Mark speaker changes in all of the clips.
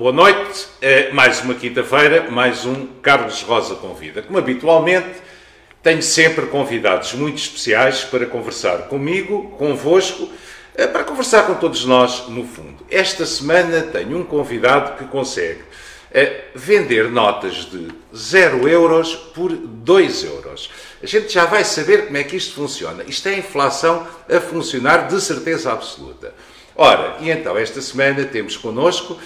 Speaker 1: boa noite. Mais uma quinta-feira, mais um Carlos Rosa Convida. Como habitualmente, tenho sempre convidados muito especiais para conversar comigo, convosco, para conversar com todos nós, no fundo. Esta semana tenho um convidado que consegue vender notas de 0 euros por 2 euros. A gente já vai saber como é que isto funciona. Isto é a inflação a funcionar de certeza absoluta. Ora, e então esta semana temos connosco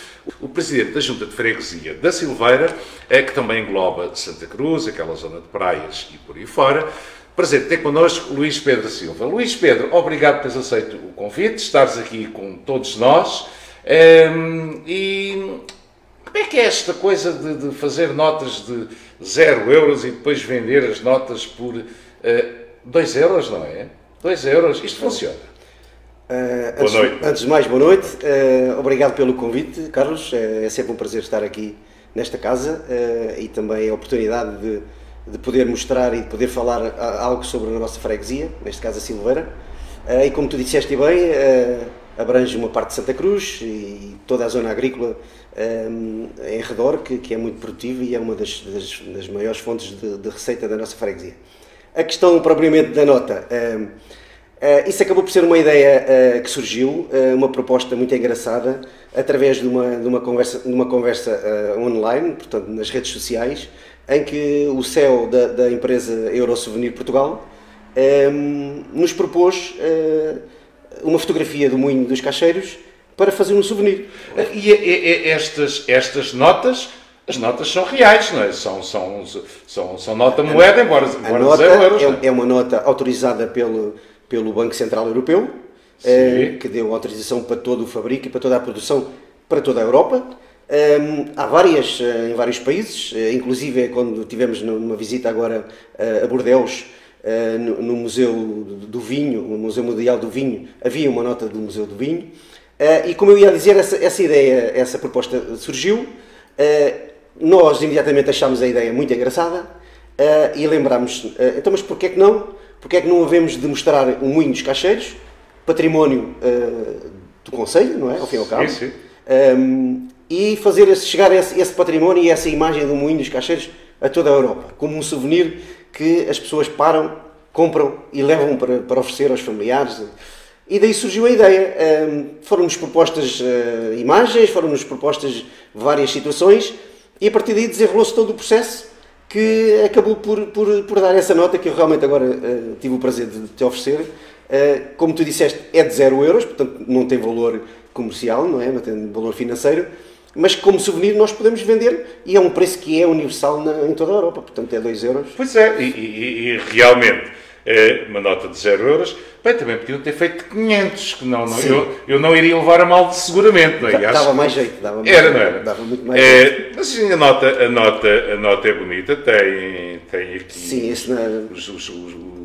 Speaker 1: o Presidente da Junta de Freguesia da Silveira, que também engloba Santa Cruz, aquela zona de praias e por aí fora. Prazer ter connosco Luís Pedro Silva. Luís Pedro, obrigado por teres aceito o convite, estares aqui com todos nós. E como é que é esta coisa de fazer notas de 0 euros e depois vender as notas por 2 euros, não é? 2 euros, isto funciona.
Speaker 2: Boa noite. Antes de mais, boa noite. Obrigado pelo convite, Carlos. É sempre um prazer estar aqui nesta casa e também a oportunidade de poder mostrar e de poder falar algo sobre a nossa freguesia, neste caso a Silveira. E como tu disseste bem, abrange uma parte de Santa Cruz e toda a zona agrícola em redor, que é muito produtiva e é uma das maiores fontes de receita da nossa freguesia. A questão propriamente da nota... isso acabou por ser uma ideia que surgiu, uma proposta muito engraçada, através de uma conversa online, portanto nas redes sociais, em que o CEO da empresa Eurosouvenir Portugal nos propôs uma fotografia do Moinho dos Cacheiros para fazer um souvenir.
Speaker 1: E estas notas... As notas são reais, não é? São nota moeda, embora 0 euros.
Speaker 2: É uma nota autorizada pelo Banco Central Europeu, que deu autorização para todo o fabrico e para toda a produção para toda a Europa. Há em vários países, inclusive quando tivemos numa visita agora a Bordeaux, no Museu do Vinho, no Museu Mundial do Vinho, havia uma nota do Museu do Vinho. E como eu ia dizer, essa ideia, essa proposta surgiu. Nós imediatamente achámos a ideia muito engraçada e lembrámos, então mas porquê que não? Porque é que não havemos de mostrar o Moinho dos Cacheiros, património do Conselho, não é? Ao fim e ao cabo.
Speaker 1: Sim.
Speaker 2: E fazer chegar esse património e essa imagem do Moinho dos Cacheiros a toda a Europa, como um souvenir que as pessoas param, compram e levam para oferecer aos familiares. E daí surgiu a ideia. Foram-nos propostas imagens, foram-nos propostas várias situações e a partir daí desenrolou-se todo o processo, que acabou por dar essa nota que eu realmente agora tive o prazer de te oferecer. Como tu disseste, é de 0 euros, portanto não tem valor comercial, não é? Não tem valor financeiro, mas como souvenir nós podemos vender e é um preço que é universal em toda a Europa, portanto é 2 euros.
Speaker 1: Pois é, e realmente uma nota de 0 euros, bem, também podiam ter feito 500, que eu não iria levar a mal seguramente, não é?
Speaker 2: Dava mais jeito, dava muito mais
Speaker 1: jeito. Mas a nota é bonita, tem aqui...
Speaker 2: Sim,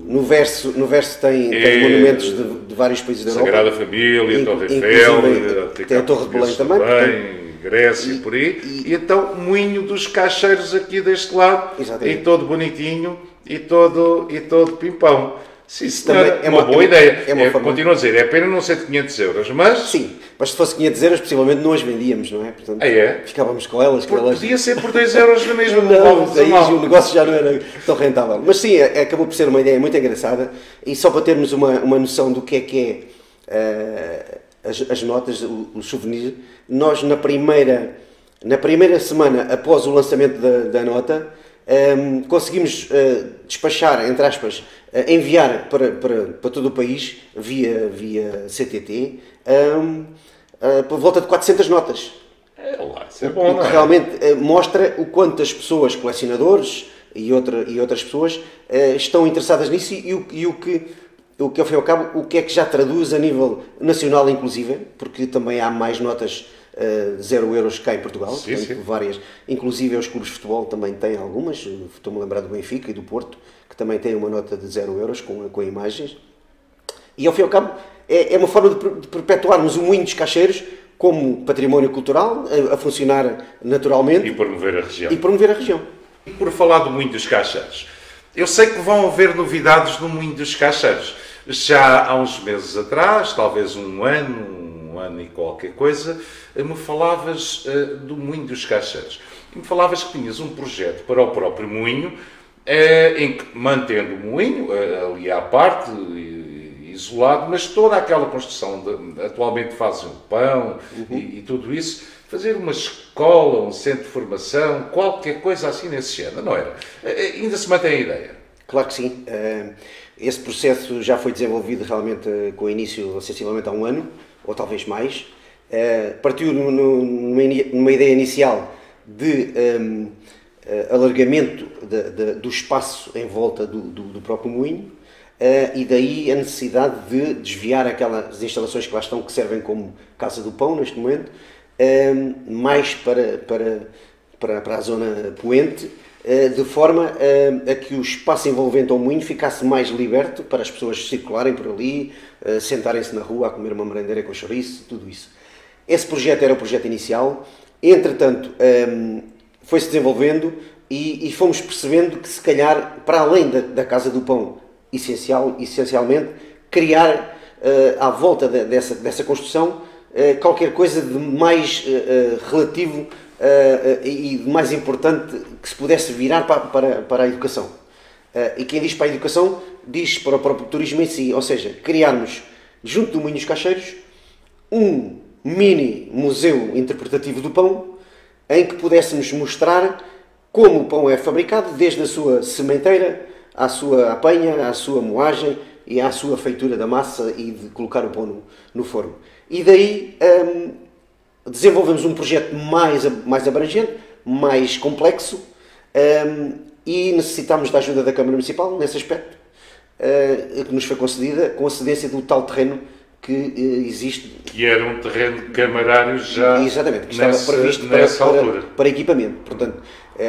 Speaker 2: no verso tem monumentos de vários países da Europa.
Speaker 1: Sagrada Família, Torre Eiffel,
Speaker 2: tem a Torre de Belém também.
Speaker 1: Grécia e por aí, e então o Moinho dos Cacheiros aqui deste lado, e todo bonitinho, e todo pimpão. Sim, senhora, é uma boa ideia. Continuo a dizer, é pena não ser de 500 euros, mas...
Speaker 2: Sim, mas se fosse 500 euros, possivelmente não as vendíamos, não é? Portanto, ficávamos com elas.
Speaker 1: Podia ser por 2 euros na mesma.
Speaker 2: Aí o negócio já não era tão rentável. Mas sim, acabou por ser uma ideia muito engraçada, e só para termos uma noção do que é as notas, o souvenir, nós na primeira semana após o lançamento da nota, conseguimis despachar, entre aspas, enviar para todo o país, via CTT, por volta de 400 notas.
Speaker 1: Isso é bom, não é?
Speaker 2: Realmente mostra o quanto as pessoas, colecionadores e outras pessoas, estão interessadas nisso e o que ao fim e ao cabo, o que é que já traduz a nível nacional, inclusive, porque também há mais notas de 0 euros cá em Portugal,
Speaker 1: sim.
Speaker 2: Várias, inclusive os clubes de futebol também têm algumas, estou-me a lembrar do Benfica e do Porto, que também têm uma nota de 0 euros com imagens, e ao fim e ao cabo é uma forma de perpetuarmos o Moinho dos Cacheiros como património cultural, a funcionar naturalmente.
Speaker 1: E promover a região.
Speaker 2: E
Speaker 1: por falar do Moinho dos Cacheiros, eu sei que vão haver novidades no Moinho dos Cacheiros. Já há uns meses atrás, talvez um ano um ano e qualquer coisa, me falavas do Moinho dos Cacheiros. E me falavas que tinhas um projeto para o próprio moinho, em que, mantendo o moinho ali à parte, isolado, mas toda aquela construção, atualmente fazem o pão e tudo isso, fazer uma escola, um centro de formação, qualquer coisa assim nesse género, não era? Ainda se mantém a ideia?
Speaker 2: Claro que sim. Esse processo já foi desenvolvido realmente com início sensivelmente há um ano, ou talvez mais. Partiu numa ideia inicial de alargamento do espaço em volta do próprio moinho, e daí a necessidade de desviar aquelas instalações que lá estão, que servem como Casa do Pão neste momento, mais para a zona poente, de forma a que o espaço envolvente ao moinho ficasse mais liberto para as pessoas circularem por ali, sentarem-se na rua a comer uma merendeira com chouriço, tudo isso. Esse projeto era o projeto inicial. Entretanto, foi-se desenvolvendo e fomos percebendo que, se calhar, para além da Casa do Pão, essencialmente, criar à volta dessa construção qualquer coisa de mais relativo e de mais importante que se pudesse virar para a educação. E quem diz para a educação, diz para o próprio turismo em si, ou seja, criarmos, junto do Moinho dos Cacheiros, um mini museu interpretativo do pão, em que pudéssemos mostrar como o pão é fabricado, desde a sua sementeira, à sua apanha, à sua moagem e à sua feitura da massa e de colocar o pão no forno. E daí desenvolvemos um projeto mais abrangente, mais complexo, e necessitámos da ajuda da Câmara Municipal nesse aspecto, que nos foi concedida com a cedência do tal terreno que existe.
Speaker 1: Que era um terreno camarário já.
Speaker 2: Exatamente, que estava previsto para equipamento. Portanto,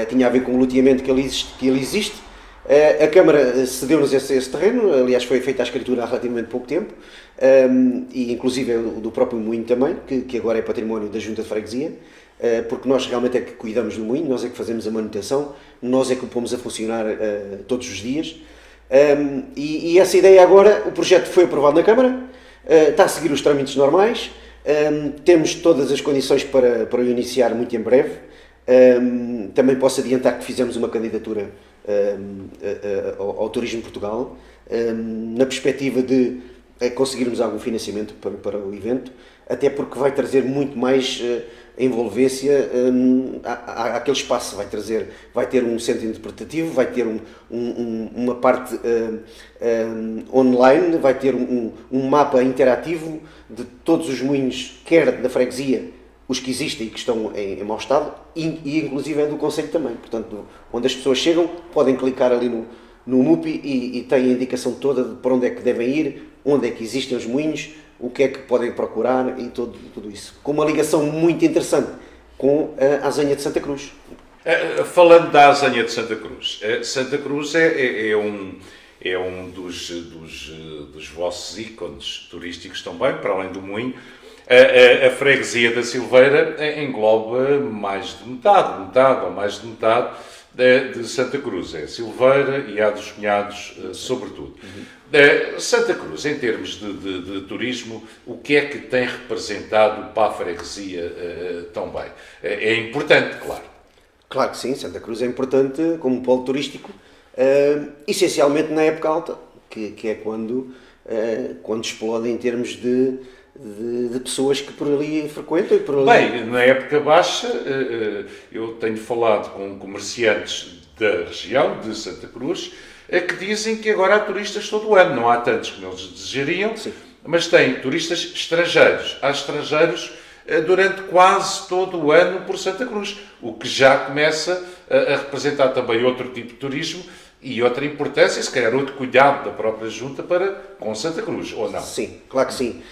Speaker 2: tinha a ver com o loteamento que ele existe. A Câmara cedeu-nos esse terreno, aliás foi feita a escritura há relativamente pouco tempo, e inclusive do próprio moinho também, que agora é património da Junta de Freguesia, porque nós realmente é que cuidamos do moinho, nós é que fazemos a manutenção, nós é que o pomos a funcionar todos os dias, e essa ideia agora, o projeto foi aprovado na Câmara, está a seguir os trâmites normais, temos todas as condições para o iniciar muito em breve. Também posso adiantar que fizemos uma candidatura ao Turismo Portugal, na perspectiva de conseguirmos algum financiamento para o evento, até porque vai trazer muito mais envolvência àquele espaço, vai ter um centro interpretativo, vai ter uma parte online, vai ter um mapa interativo de todos os moinhos, quer da freguesia, os que existem e que estão em mau estado, e inclusive é do concelho também. Portanto, onde as pessoas chegam, podem clicar ali no MUPI e têm a indicação toda de para onde é que devem ir, onde é que existem os moinhos, o que é que podem procurar e tudo isso. Com uma ligação muito interessante com a Azenha de Santa Cruz.
Speaker 1: Falando da Azenha de Santa Cruz, é um dos vossos ícones turísticos também, para além do moinho. A freguesia da Silveira engloba mais de metade ou mais de metade de Santa Cruz. É a Silveira e a dos Cunhados, sobretudo. Santa Cruz, em termos de turismo, o que é que tem representado para a freguesia também? É importante, claro.
Speaker 2: Claro que sim, Santa Cruz é importante como polo turístico, essencialmente na época alta, que é quando explode em termos de pessoas que por ali frequentam e por ali...
Speaker 1: Bem, na época baixa, eu tenho falado com comerciantes da região de Santa Cruz que dizem que agora há turistas todo o ano, não há tantos como eles desejariam, sim, mas tem turistas estrangeiros. Há estrangeiros durante quase todo o ano por Santa Cruz, o que já começa a representar também outro tipo de turismo e outra importância, se calhar outro cuidado da própria Junta com Santa Cruz, ou não?
Speaker 2: Sim, claro que sim.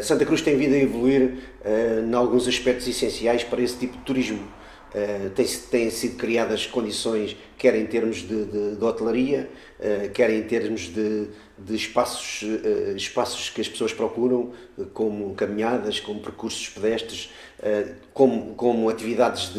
Speaker 2: Santa Cruz tem vindo a evoluir em alguns aspectos essenciais para esse tipo de turismo. Têm sido criadas condições, quer em termos de hotelaria, quer em termos de espaços que as pessoas procuram, como caminhadas, como percursos pedestres, como atividades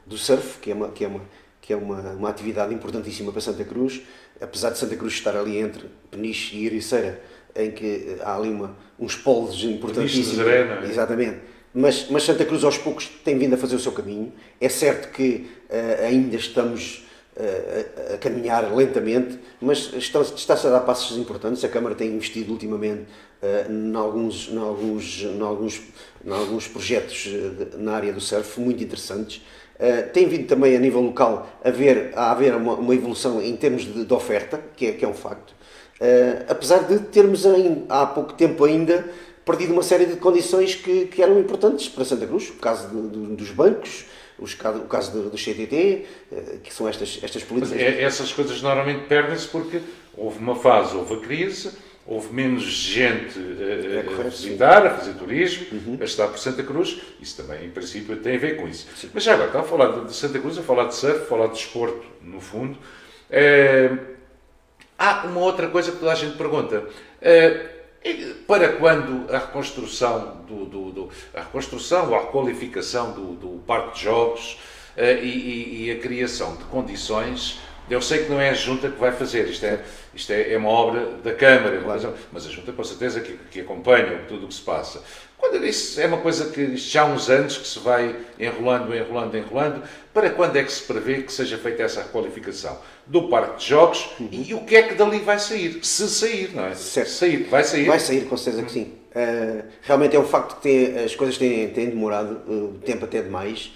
Speaker 2: do surf, que é uma atividade importantíssima para Santa Cruz. Apesar de Santa Cruz estar ali entre Peniche e Ericeira, em que há ali uns polos importantíssimos.
Speaker 1: Não é?
Speaker 2: Exatamente. Mas Santa Cruz aos poucos tem vindo a fazer o seu caminho. É certo que ainda estamos a caminhar lentamente, mas está-se a dar passos importantes. A Câmara tem investido ultimamente em alguns projetos na área do surf muito interessantes. Tem vindo também a nível local a haver uma evolução em termos de oferta, que é um facto. Apesar de termos há pouco tempo ainda perdido uma série de condições que eram importantes para Santa Cruz, o caso dos bancos, o caso do CTT, que são estas políticas.
Speaker 1: Mas essas coisas normalmente perdem-se porque houve uma fase, houve a crise, houve menos gente a visitar, a fazer turismo, a estar por Santa Cruz. Isso também, em princípio, tem a ver com isso. Sim. Mas já agora, estava a falar de Santa Cruz, a falar de surf, a falar de desporto, no fundo. Há uma outra coisa que toda a gente pergunta. Para quando a reconstrução, a reconstrução ou a requalificação do parque de jogos e a criação de condições, eu sei que não é a Junta que vai fazer, isto é uma obra da Câmara, claro. Mas a Junta com certeza que acompanha tudo o que se passa. Quando isso é uma coisa que já há uns anos que se vai enrolando, para quando é que se prevê que seja feita essa requalificação do parque de jogos e o que é que dali vai sair? Se sair, não é?
Speaker 2: Certo.
Speaker 1: Vai sair?
Speaker 2: Vai sair, com certeza que sim. Realmente é um facto que as coisas têm demorado, tempo até demais.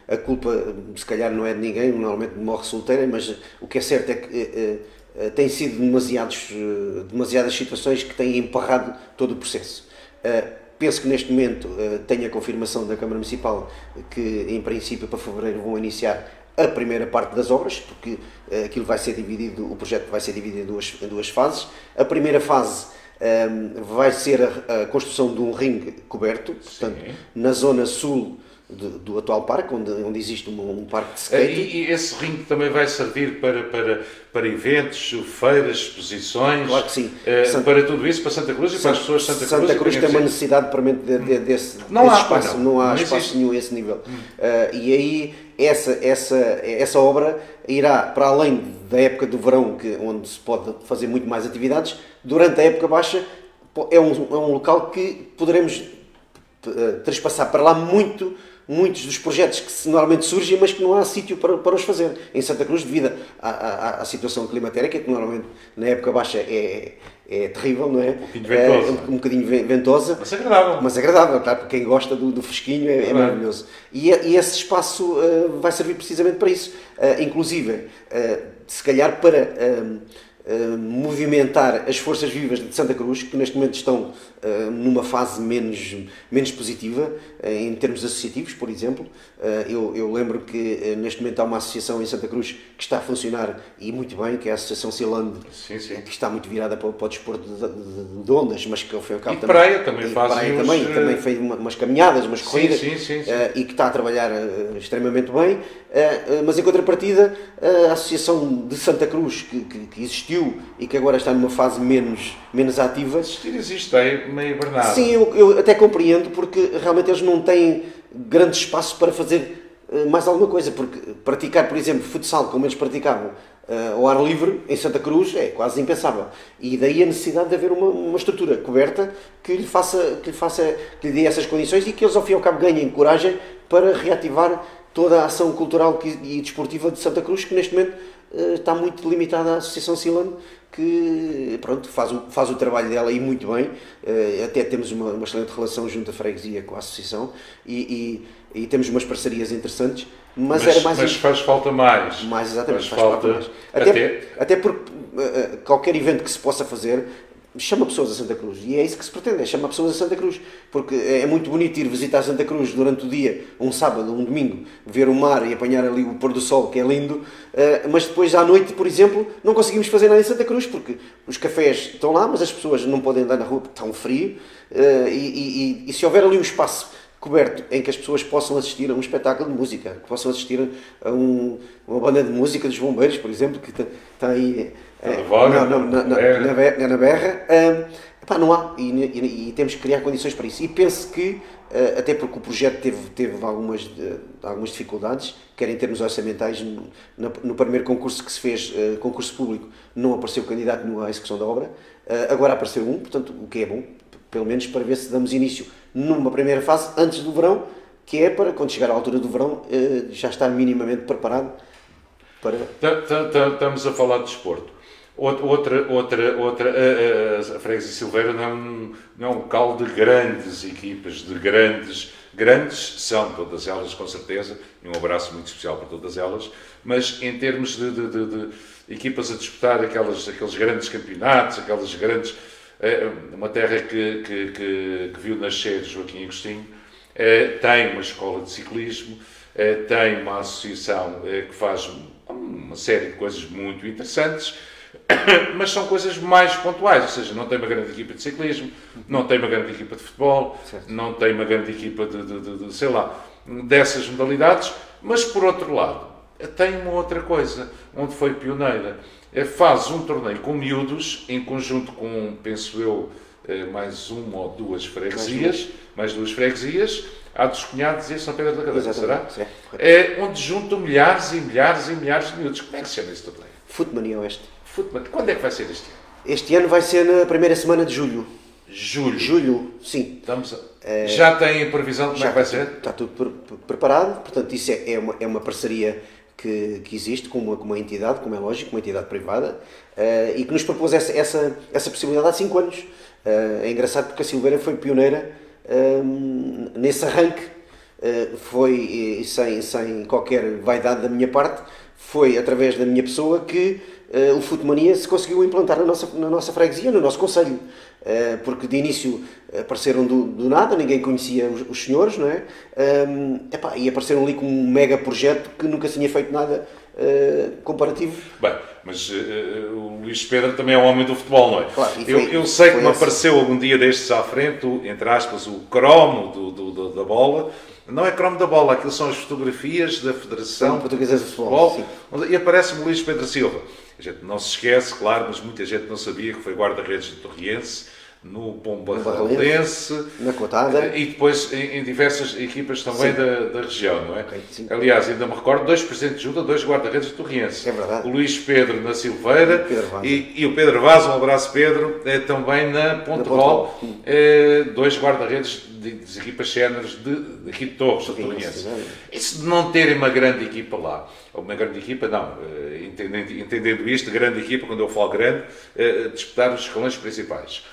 Speaker 2: A culpa, se calhar, não é de ninguém, normalmente morre solteira, mas o que é certo é que tem sido demasiadas situações que têm emparrado todo o processo. Penso que neste momento tenho a confirmação da Câmara Municipal que, em princípio, para fevereiro vão iniciar a primeira parte das obras, porque aquilo vai ser dividido, o projeto vai ser dividido em duas fases. A primeira fase vai ser a construção de um ringue coberto, portanto, na zona sul do atual parque, onde existe um parque de skate.
Speaker 1: E esse ringue também vai servir para eventos, feiras, exposições?
Speaker 2: Claro que sim.
Speaker 1: Para tudo isso, para Santa Cruz e para as pessoas de Santa Cruz?
Speaker 2: Santa Cruz tem uma necessidade permanente desse espaço. Não há espaço nenhum a esse nível. E aí, essa obra irá, para além da época do verão, onde se pode fazer muito mais atividades, durante a época baixa, é um local que poderemos trespassar para lá muitos dos projetos que normalmente surgem, mas que não há sítio para os fazer. Em Santa Cruz, devido à situação climatérica, que normalmente na época baixa é terrível, não é? Um bocadinho ventosa. Mas agradável, claro, porque quem gosta do fresquinho é maravilhoso. E esse espaço vai servir precisamente para isso. Inclusive, se calhar para movimentar as forças vivas de Santa Cruz, que neste momento estão numa fase menos positiva, em termos associativos, por exemplo. Eu lembro que neste momento há uma associação em Santa Cruz que está a funcionar e muito bem, que é a Associação Silande, que está muito virada para o desporto de ondas, mas que ao fim e ao cabo também fez umas caminhadas, umas corridas, e que está a trabalhar extremamente bem. Mas em contrapartida, a Associação de Santa Cruz, que existiu e que agora está numa fase menos ativa.
Speaker 1: Existe, é meio bernado.
Speaker 2: Sim, eu até compreendo, porque realmente eles não têm grande espaço para fazer mais alguma coisa, porque praticar, por exemplo, futsal, como eles praticavam ao ar livre, em Santa Cruz, é quase impensável. E daí a necessidade de haver uma estrutura coberta que lhe dê essas condições e que eles, ao fim e ao cabo, ganhem coragem para reativar toda a ação cultural e desportiva de Santa Cruz, que neste momento está muito limitada à Associação Silande, que pronto, faz o trabalho dela e muito bem. Até temos uma excelente relação junto à freguesia com a Associação e temos umas parcerias interessantes, mas
Speaker 1: faz falta mais.
Speaker 2: Exatamente, faz falta mais. Até porque qualquer evento que se possa fazer chama pessoas a Santa Cruz, e é isso que se pretende, chamar pessoas a Santa Cruz, porque é muito bonito ir visitar Santa Cruz durante o dia, um sábado, um domingo, ver o mar e apanhar ali o pôr do sol, que é lindo, mas depois à noite, por exemplo, não conseguimos fazer nada em Santa Cruz, porque os cafés estão lá, mas as pessoas não podem andar na rua porque está um frio, e se houver ali um espaço coberto em que as pessoas possam assistir a um espetáculo de música, que possam assistir a uma banda de música dos bombeiros, por exemplo, que está aí na Berra, não há, e temos que criar condições para isso. E penso que até porque o projeto teve algumas dificuldades, quer em termos orçamentais. No primeiro concurso que se fez, concurso público, não apareceu candidato à execução da obra, agora apareceu um, portanto, o que é bom, pelo menos para ver se damos início numa primeira fase, antes do verão, que é para, quando chegar à altura do verão, já estar minimamente preparado para...
Speaker 1: Estamos a falar de desporto. A Freguesia Silveira não é um local de grandes equipas, grandes são todas elas, com certeza, e um abraço muito especial para todas elas, mas em termos de equipas a disputar aqueles grandes campeonatos, aquelas grandes... uma terra que viu nascer Joaquim Agostinho, tem uma escola de ciclismo, tem uma associação que faz uma série de coisas muito interessantes, mas são coisas mais pontuais, ou seja, não tem uma grande equipa de ciclismo, não tem uma grande equipa de futebol, não tem uma grande equipa de sei lá, dessas modalidades, mas por outro lado, tem uma outra coisa, onde foi pioneira, faz um torneio com miúdos, em conjunto com, penso eu, mais uma ou duas freguesias, há dos Cunhados e São Pedro da Cadeira, será?
Speaker 2: Sim.
Speaker 1: Onde juntam milhares e milhares e milhares de miúdos. Como é que se chama esse torneio?
Speaker 2: Futmania Oeste.
Speaker 1: Quando é que vai ser este ano?
Speaker 2: Este ano vai ser na primeira semana de julho.
Speaker 1: Julho,
Speaker 2: sim.
Speaker 1: Já tem previsão de como é que vai ser?
Speaker 2: Está tudo preparado, portanto isso é uma parceria que existe com uma entidade, como é lógico, uma entidade privada, e que nos propôs essa possibilidade há 5 anos. É engraçado porque a Silveira foi pioneira nesse arranque, foi sem qualquer vaidade da minha parte, foi através da minha pessoa que o Futmania se conseguiu implantar na nossa freguesia, no nosso concelho, porque de início apareceram do nada, ninguém conhecia os senhores, não é? E apareceram ali com um mega projeto que nunca se tinha feito nada comparativo.
Speaker 1: Bem, mas o Luís Pedro também é um homem do futebol, não é?
Speaker 2: Claro,
Speaker 1: eu sei que me apareceu algum dia destes à frente, entre aspas, o cromo da bola. Não é cromo da bola, aquilo são as fotografias da Federação
Speaker 2: Portuguesa de Futebol.
Speaker 1: E aparece-me Luís Pedro Silva. A gente não se esquece, claro, mas muita gente não sabia que foi guarda-redes do Torriense, no Pombarrelense,
Speaker 2: na Cotada,
Speaker 1: e depois em diversas equipas também da região, não é?
Speaker 2: Okay,
Speaker 1: aliás, ainda me recordo, 2 presidentes de junta, 2 guarda-redes do Torriense.
Speaker 2: É verdade.
Speaker 1: O Luís Pedro na Silveira e o Pedro Vaz, um abraço Pedro, também na Ponteval, 2 guarda-redes de equipas séniores aqui de Torres, do Torriense. Isso de não terem uma grande equipa lá, ou uma grande equipa, não, entendendo isto, grande equipa, quando eu falo grande, disputar os escalões principais.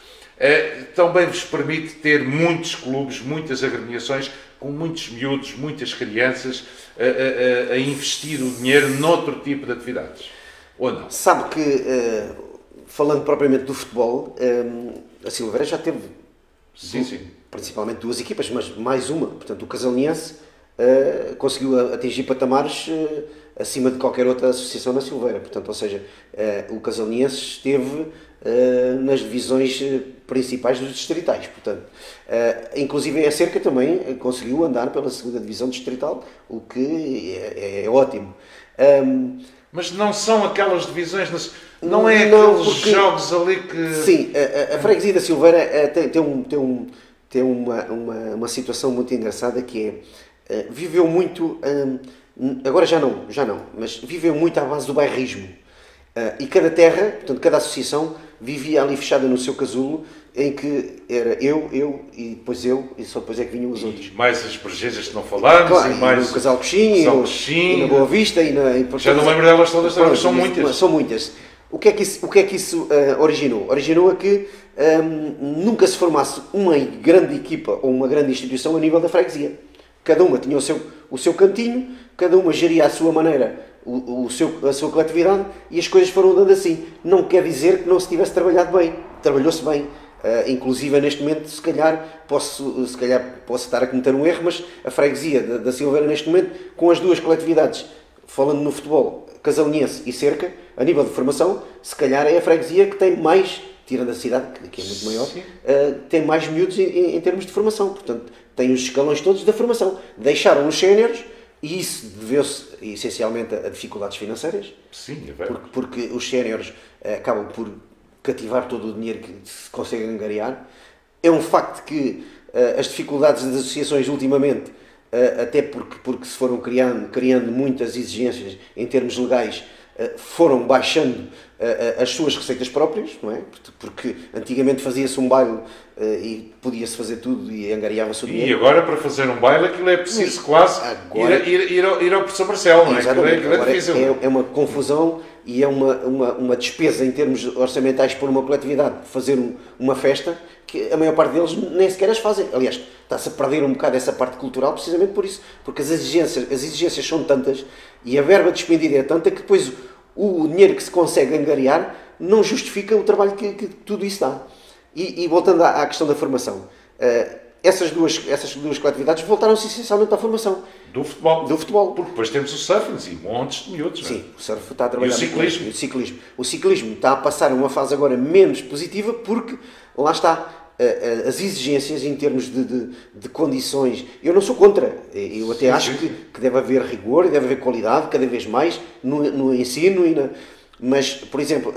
Speaker 1: Também vos permite ter muitos clubes, muitas agremiações, com muitos miúdos, muitas crianças a investir o dinheiro noutro tipo de atividades. Ou não?
Speaker 2: Sabe que, falando propriamente do futebol, a Silveira já teve principalmente 2 equipas, mas mais uma. Portanto, o Casalinhense conseguiu atingir patamares acima de qualquer outra associação na Silveira. Portanto, ou seja, o Casalinhense esteve nas divisões principais dos distritais, portanto, inclusive a Cerca também conseguiu andar pela 2ª divisão distrital, o que é ótimo.
Speaker 1: Mas não são aquelas divisões, não é aqueles jogos ali que...
Speaker 2: Sim, a freguesia da Silveira tem uma situação muito engraçada, que é, viveu muito, agora já não, mas viveu muito à base do bairrismo. E cada terra, portanto, cada associação vivia ali fechada no seu casulo, em que era eu e depois eu, e só depois é que vinham os outros.
Speaker 1: Mais as brejejas que não falámos,
Speaker 2: claro,
Speaker 1: e mais
Speaker 2: o Casal Coxinho, e na Boa Vista,
Speaker 1: já não lembro delas todas, mas são muitas.
Speaker 2: São muitas. O que é que isso originou? Originou a que nunca se formasse uma grande equipa ou uma grande instituição a nível da freguesia. Cada uma tinha o seu cantinho, cada uma geria à sua maneira a sua coletividade, e as coisas foram andando assim. Não quer dizer que não se tivesse trabalhado bem. Trabalhou-se bem. Inclusive, neste momento, se calhar posso estar a cometer um erro, mas a freguesia da Silveira, neste momento, com as 2 coletividades, falando no futebol, Casalinhense e Cerca, a nível de formação, se calhar é a freguesia que tem mais, tirando a cidade, que é muito maior, tem mais miúdos em termos de formação. Portanto, tem os escalões todos da formação. Deixaram os séniores, e isso deveu-se essencialmente a dificuldades financeiras.
Speaker 1: Sim, é verdade.
Speaker 2: Porque os séniores acabam por cativar todo o dinheiro que se consegue angariar. É um facto que as dificuldades das associações ultimamente, até porque se foram criando muitas exigências em termos legais, foram baixando as suas receitas próprias, não é? Porque antigamente fazia-se um baile e podia-se fazer tudo e angariava-se o dinheiro.
Speaker 1: E agora, para fazer um baile, aquilo é preciso quase ir ao professor Marcelo, não é? Aquilo é difícil.
Speaker 2: É uma confusão e é uma despesa em termos orçamentais por uma coletividade fazer uma festa que a maior parte deles nem sequer as fazem. Aliás, está-se a perder um bocado essa parte cultural precisamente por isso, porque as exigências são tantas e a verba despendida é tanta que depois o dinheiro que se consegue angariar não justifica o trabalho que tudo isso dá. E voltando à questão da formação, essas duas coletividades voltaram-se essencialmente à formação.
Speaker 1: Do futebol.
Speaker 2: Do futebol.
Speaker 1: Porque depois temos o surf e montes de miúdos.
Speaker 2: Sim, o surf está a trabalhar.
Speaker 1: E o ciclismo.
Speaker 2: O ciclismo. O ciclismo está a passar uma fase agora menos positiva porque, lá está, as exigências em termos de condições. Eu não sou contra. Eu até acho que deve haver rigor e deve haver qualidade cada vez mais no ensino. Mas, por exemplo,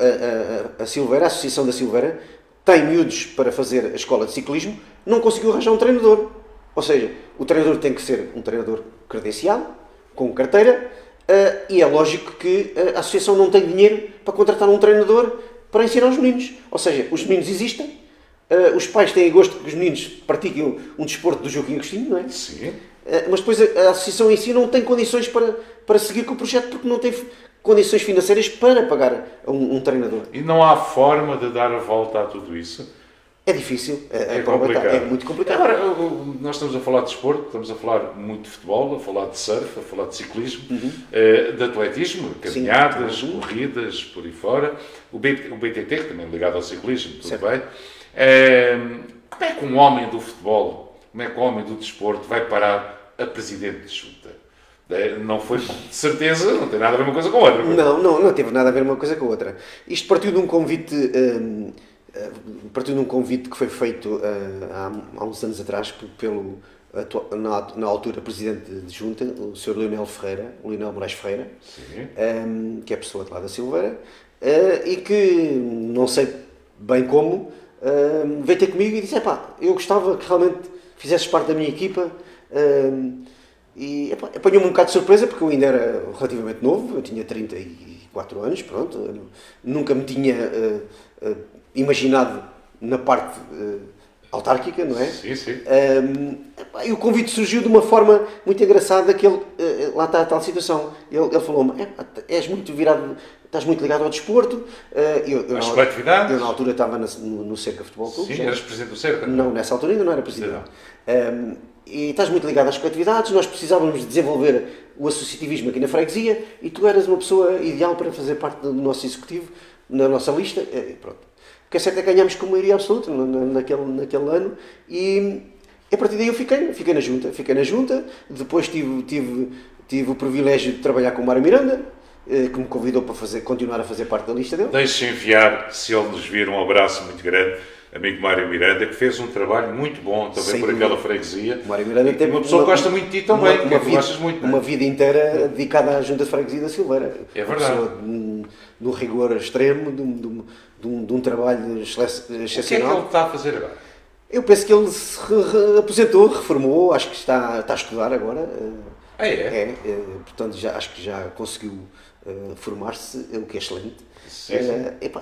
Speaker 2: a Silveira, a Associação da Silveira, tem miúdos para fazer a escola de ciclismo, não conseguiu arranjar um treinador. Ou seja, o treinador tem que ser um treinador credenciado, com carteira, e é lógico que a associação não tem dinheiro para contratar um treinador para ensinar os meninos. Ou seja, os meninos existem, os pais têm gosto que os meninos pratiquem um desporto do Joaquim Agostinho, não é?
Speaker 1: Sim.
Speaker 2: Mas depois a associação em si não tem condições para seguir com o projeto, porque não tem condições financeiras para pagar um treinador.
Speaker 1: E não há forma de dar a volta a tudo isso?
Speaker 2: É difícil,
Speaker 1: complicado.
Speaker 2: É muito complicado.
Speaker 1: Agora, nós estamos a falar de desporto, estamos a falar muito de futebol, a falar de surf, a falar de ciclismo, de atletismo, caminhadas, corridas, por aí fora. O BTT, que também é ligado ao ciclismo, tudo
Speaker 2: certo.
Speaker 1: bem. Como é que um homem do futebol, como é que um homem do desporto vai parar a presidente de junta? Não foi, de certeza, não tem nada a ver uma coisa com a outra.
Speaker 2: Não teve nada a ver uma coisa com a outra. Isto partiu de um convite que foi feito há uns anos atrás pelo, na altura, presidente de junta, o Sr. Leonel Moraes Ferreira, que é pessoa de lá da Silveira, e que, não sei bem como, veio ter comigo e disse: eu gostava que realmente fizesses parte da minha equipa. E apanhou-me um bocado de surpresa, porque eu ainda era relativamente novo, eu tinha 34 anos, pronto, nunca me tinha imaginado na parte autárquica, não é?
Speaker 1: Sim.
Speaker 2: E o convite surgiu de uma forma muito engraçada, que ele, lá está a tal situação, ele falou-me: és muito virado, estás muito ligado ao desporto.
Speaker 1: Às coletividades?
Speaker 2: Eu na altura estava no Cerca Futebol Clube.
Speaker 1: Sim, eras presidente do Cerca?
Speaker 2: Não, nessa altura ainda não era presidente. E estás muito ligado às coletividades, nós precisávamos de desenvolver o associativismo aqui na freguesia e tu eras uma pessoa ideal para fazer parte do nosso executivo, na nossa lista. Pronto. O que é certo é que ganhámos com maioria absoluta naquele ano e a partir daí eu fiquei na junta, depois tive o privilégio de trabalhar com o Mário Miranda, que me convidou para continuar a fazer parte da lista dele.
Speaker 1: Deixe enviar, se ele nos vir, um abraço muito grande, amigo Mário Miranda, que fez um trabalho muito bom também por aquela freguesia.
Speaker 2: Mário Miranda teve
Speaker 1: uma pessoa que gosta muito de ti também, gostas muito.
Speaker 2: Uma vida inteira dedicada à Junta de Freguesia da Silveira.
Speaker 1: É verdade.
Speaker 2: Uma pessoa de um rigor extremo, de um trabalho excepcional.
Speaker 1: O que é que ele está a fazer agora?
Speaker 2: Eu penso que ele se aposentou, reformou, acho que está a estudar agora. Portanto, acho que já conseguiu formar-se, o que é excelente.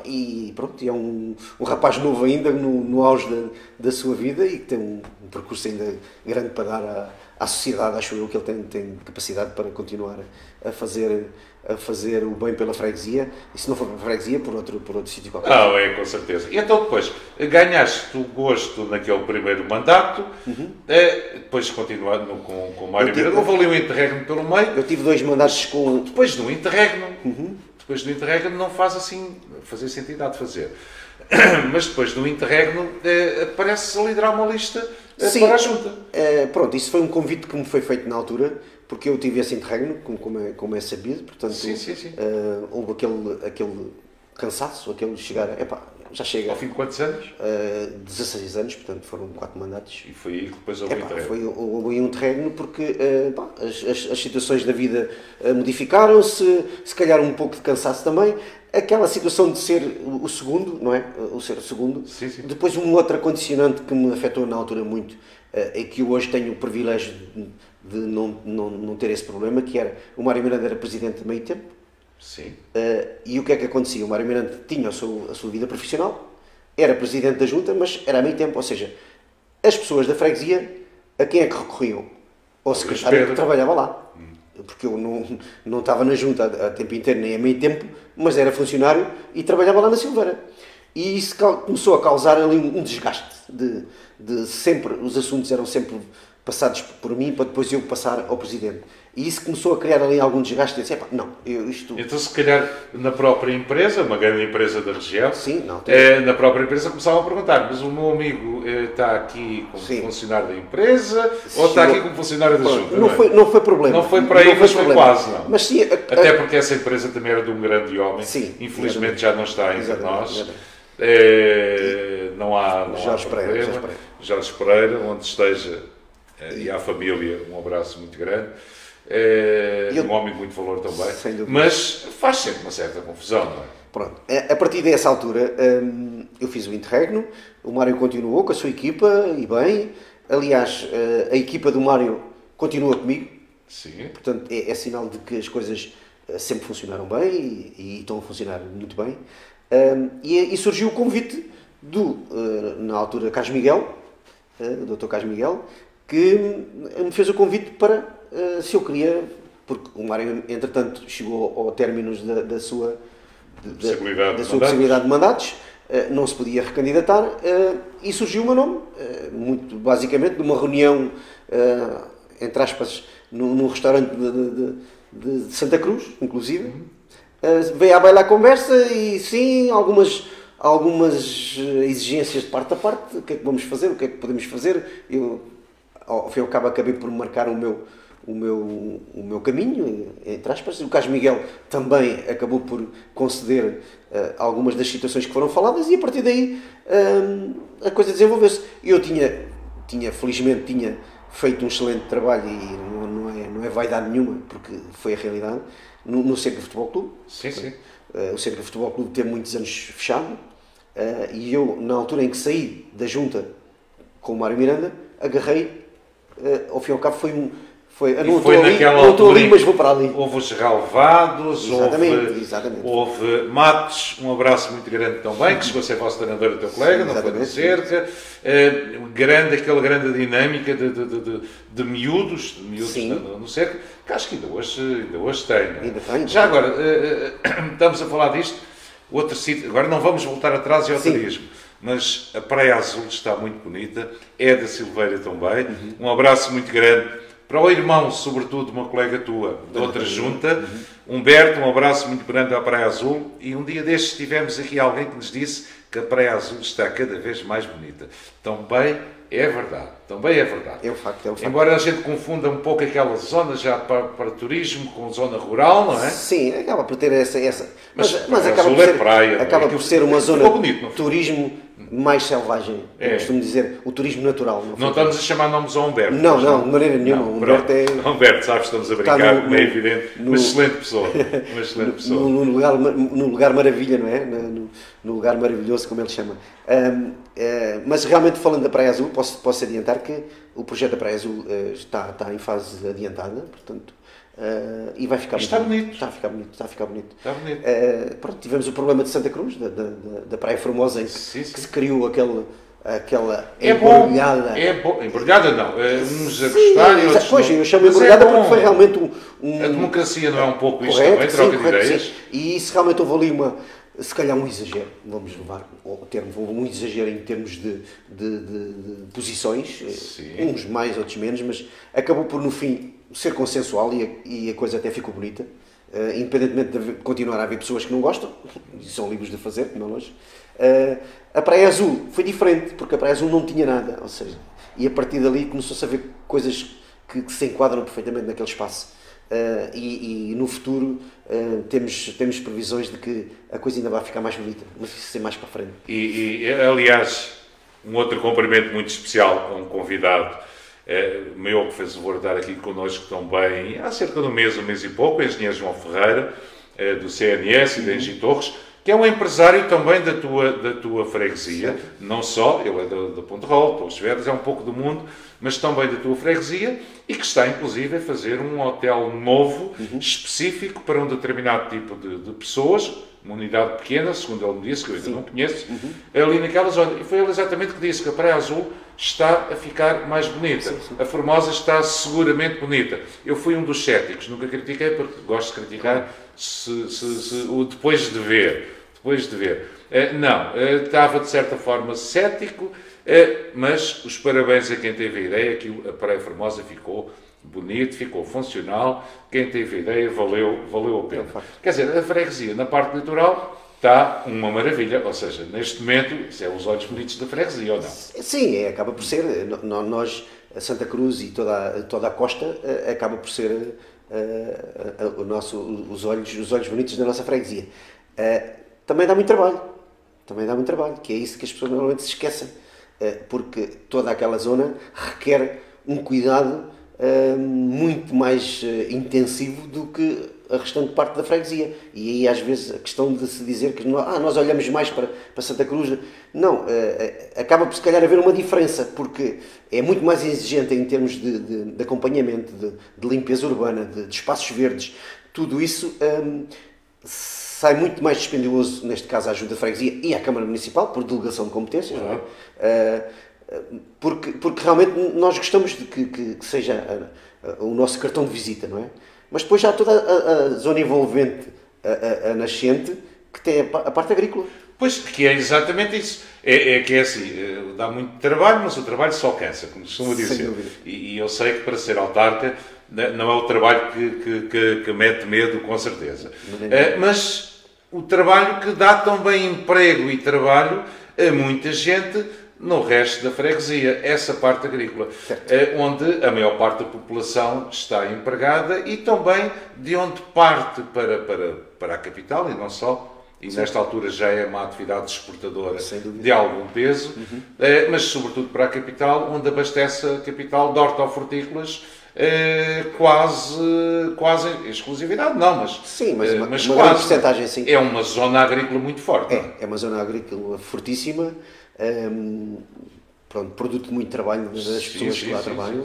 Speaker 2: E pronto, é um rapaz novo ainda, no auge da sua vida, e que tem um percurso ainda grande para dar à sociedade. Acho eu que ele tem capacidade para continuar a fazer o bem pela freguesia, e se não for pela freguesia, por outro sítio qualquer.
Speaker 1: Com certeza. E então depois, ganhaste o gosto naquele primeiro mandato, depois continuando com o Mário Miranda, houve ali um interregno pelo meio.
Speaker 2: Eu tive 2 mandatos com...
Speaker 1: Depois do interregno, não faz assim, fazer sentido há de fazer. Mas depois do interregno, parece-se a liderar uma lista para a junta.
Speaker 2: Pronto, isso foi um convite que me foi feito na altura, porque eu tive esse interregno, como é sabido, portanto,
Speaker 1: Sim.
Speaker 2: houve cansaço, aquele de chegar, já chega.
Speaker 1: Ao fim de quantos anos?
Speaker 2: 16 anos, portanto foram 4 mandatos.
Speaker 1: E foi aí que depois houve
Speaker 2: um interregno porque as situações da vida modificaram-se, se calhar um pouco de cansaço também. Aquela situação de ser o segundo, não é? O ser o segundo.
Speaker 1: Sim, sim.
Speaker 2: Depois um outro condicionante que me afetou na altura muito, é que eu hoje tenho o privilégio de não ter esse problema, que era o Mário Miranda era presidente de meio tempo.
Speaker 1: Sim.
Speaker 2: E o que é que acontecia? O Mário Miranda tinha a sua vida profissional, era presidente da junta, mas era a meio tempo, ou seja, as pessoas da freguesia, a quem é que recorriam? Ao secretário que trabalhava lá. Porque eu não estava na junta a tempo inteiro, nem a meio tempo, mas era funcionário e trabalhava lá na Silveira. E isso começou a causar ali um desgaste de sempre, os assuntos eram sempre passados por mim para depois eu passar ao presidente. E isso começou a criar ali algum desgaste. Eu disse, isto...
Speaker 1: Então, se calhar, na própria empresa, uma grande empresa da região,
Speaker 2: sim,
Speaker 1: na própria empresa começavam a perguntar, mas o meu amigo está aqui como funcionário da empresa ou está aqui como funcionário da junta?
Speaker 2: Não foi problema.
Speaker 1: Não foi para aí, mas foi quase, não.
Speaker 2: Mas, sim,
Speaker 1: até porque essa empresa também era de um grande homem,
Speaker 2: sim,
Speaker 1: infelizmente já não está entre nós. Não há problema. Jorge Pereira, onde esteja, e à família, um abraço muito grande. Um homem de muito valor também, mas faz sempre uma certa confusão, não é?
Speaker 2: Pronto, a partir dessa altura eu fiz o interregno, o Mário continuou com a sua equipa e bem, aliás a equipa do Mário continua comigo.
Speaker 1: Sim.
Speaker 2: Portanto é sinal de que as coisas sempre funcionaram bem e estão a funcionar muito bem. E surgiu o convite na altura, Carlos Miguel, o Dr. Carlos Miguel, que me fez o convite para se eu queria, porque o Mário, entretanto, chegou ao término da sua possibilidade de mandatos, não se podia recandidatar, e surgiu o meu nome, muito basicamente, de uma reunião, entre aspas, num restaurante de Santa Cruz, inclusive. Veio à baila a conversa e sim, algumas exigências de parte a parte, o que é que vamos fazer, o que é que podemos fazer. Eu, ao fim e ao cabo, acabei por marcar o meu caminho, entre aspas. O Carlos Miguel também acabou por conceder algumas das situações que foram faladas e a partir daí a coisa desenvolveu-se. Eu felizmente tinha feito um excelente trabalho e não é vaidade nenhuma, porque foi a realidade, no Cerca Futebol Clube.
Speaker 1: Sim, sim.
Speaker 2: O Cerca Futebol Clube teve muitos anos fechado e eu, na altura em que saí da com o Mário Miranda, agarrei, ao fim e ao cabo não estou ali, mas vou para ali.
Speaker 1: Houve os relevados,
Speaker 2: exatamente.
Speaker 1: Houve Matos, um abraço muito grande também, que chegou a ser vosso treinador e teu colega, não foi no Cerca. Aquela grande dinâmica de miúdos no Cerca, que acho que ainda hoje tem. Já agora, estamos a falar disto, outro sítio, agora não vamos voltar atrás e ao turismo. Mas a Praia Azul está muito bonita, é da Silveira também. Um abraço muito grande para o irmão, sobretudo, de uma colega tua, de outra junta, Humberto, um abraço muito grande à Praia Azul. E um dia destes tivemos aqui alguém que nos disse que a Praia Azul está cada vez mais bonita. Também é verdade.
Speaker 2: É um facto.
Speaker 1: Embora a gente confunda um pouco aquela zona já para turismo com zona rural, não é?
Speaker 2: Sim, acaba por ter essa. Mas
Speaker 1: acaba
Speaker 2: por ser uma zona de turismo mais selvagem, costumo dizer, o turismo natural.
Speaker 1: Não estamos a chamar nomes ao Humberto.
Speaker 2: Não, de maneira nenhuma.
Speaker 1: Humberto, sabes, estamos a brincar, como é evidente. Uma excelente pessoa.
Speaker 2: No lugar maravilha, não é? No lugar maravilhoso, como ele chama. Mas realmente, falando da Praia Azul, posso adiantar que o projeto da Praia Azul está em fase adiantada, portanto, e vai ficar
Speaker 1: bonito.
Speaker 2: Está a ficar bonito. Pronto, tivemos o problema de Santa Cruz, da Praia Formosa, em que se criou aquela embrulhada.
Speaker 1: Embrulhada não, uns a gostarem, outros
Speaker 2: pois, eu chamo embrulhada porque foi realmente
Speaker 1: A democracia não é um pouco isto também, troca de ideias?
Speaker 2: Sim. E isso realmente houve ali se calhar um exagero, vamos levar o termo, um exagero em termos de posições, uns mais, outros menos, mas acabou por no fim ser consensual e a coisa até ficou bonita, independentemente de continuar a haver pessoas que não gostam, e são livres de fazer, como é lógico. A Praia Azul foi diferente, porque a Praia Azul não tinha nada, ou seja, e a partir dali começou-se a ver coisas que se enquadram perfeitamente naquele espaço. E no futuro temos previsões de que a coisa ainda vai ficar mais bonita, mas isso é mais para a frente.
Speaker 1: Aliás, um outro cumprimento muito especial a um convidado meu que fez o favor de estar aqui connosco também há cerca de um mês e pouco, o engenheiro João Ferreira, do CNS e da Engie Torres, que é um empresário também da tua freguesia, certo. Não só, ele é da Ponte Rol, Torres Vedras, é um pouco do mundo, mas também da tua freguesia, e que está inclusive a fazer um hotel novo, específico para um determinado tipo de pessoas, uma unidade pequena, segundo ele me disse, que eu ainda não conheço, ali naquela zona. E foi ele exatamente que disse que a Praia Azul está a ficar mais bonita. A Formosa está seguramente bonita. Eu fui um dos céticos, nunca critiquei, porque gosto de criticar depois de ver. Não, estava de certa forma cético, mas os parabéns a quem teve a ideia, que a Praia Formosa ficou bonito, ficou funcional, quem teve a ideia valeu a pena. Quer dizer, a freguesia na parte litoral está uma maravilha, ou seja, neste momento, isso é os olhos bonitos da freguesia, ou não?
Speaker 2: Sim, acaba por ser, nós, a Santa Cruz e toda a costa, acaba por ser os olhos bonitos da nossa freguesia. Também dá muito trabalho, que é isso que as pessoas normalmente se esquecem, porque toda aquela zona requer um cuidado muito mais intensivo do que a restante parte da freguesia. E aí às vezes a questão de se dizer que nós olhamos mais para Santa Cruz, não, acaba por se calhar haver uma diferença, porque é muito mais exigente em termos de acompanhamento, de limpeza urbana, de espaços verdes, tudo isso sai muito mais dispendioso, neste caso à ajuda da freguesia e à Câmara Municipal, por delegação de competências, não é? Porque realmente nós gostamos de que seja o nosso cartão de visita, não é? Mas depois já há toda a zona envolvente, a nascente, que tem a parte agrícola.
Speaker 1: Pois, que é exatamente isso. Que é assim, dá muito trabalho, mas o trabalho só cansa, como costuma dizer. E eu sei que para ser autarca não é o trabalho que mete medo, com certeza. Mas o trabalho que dá também emprego e trabalho a muita gente no resto da freguesia, essa parte agrícola, onde a maior parte da população está empregada e também de onde parte para a capital, e não só, e nesta altura já é uma atividade exportadora de algum peso, mas sobretudo para a capital, onde abastece a capital de hortofrutícolas, quase exclusividade, não, mas
Speaker 2: sim, mas uma
Speaker 1: quase,
Speaker 2: porcentagem, sim.
Speaker 1: É uma zona agrícola muito forte.
Speaker 2: É uma zona agrícola fortíssima, produto de muito trabalho das pessoas que lá trabalham,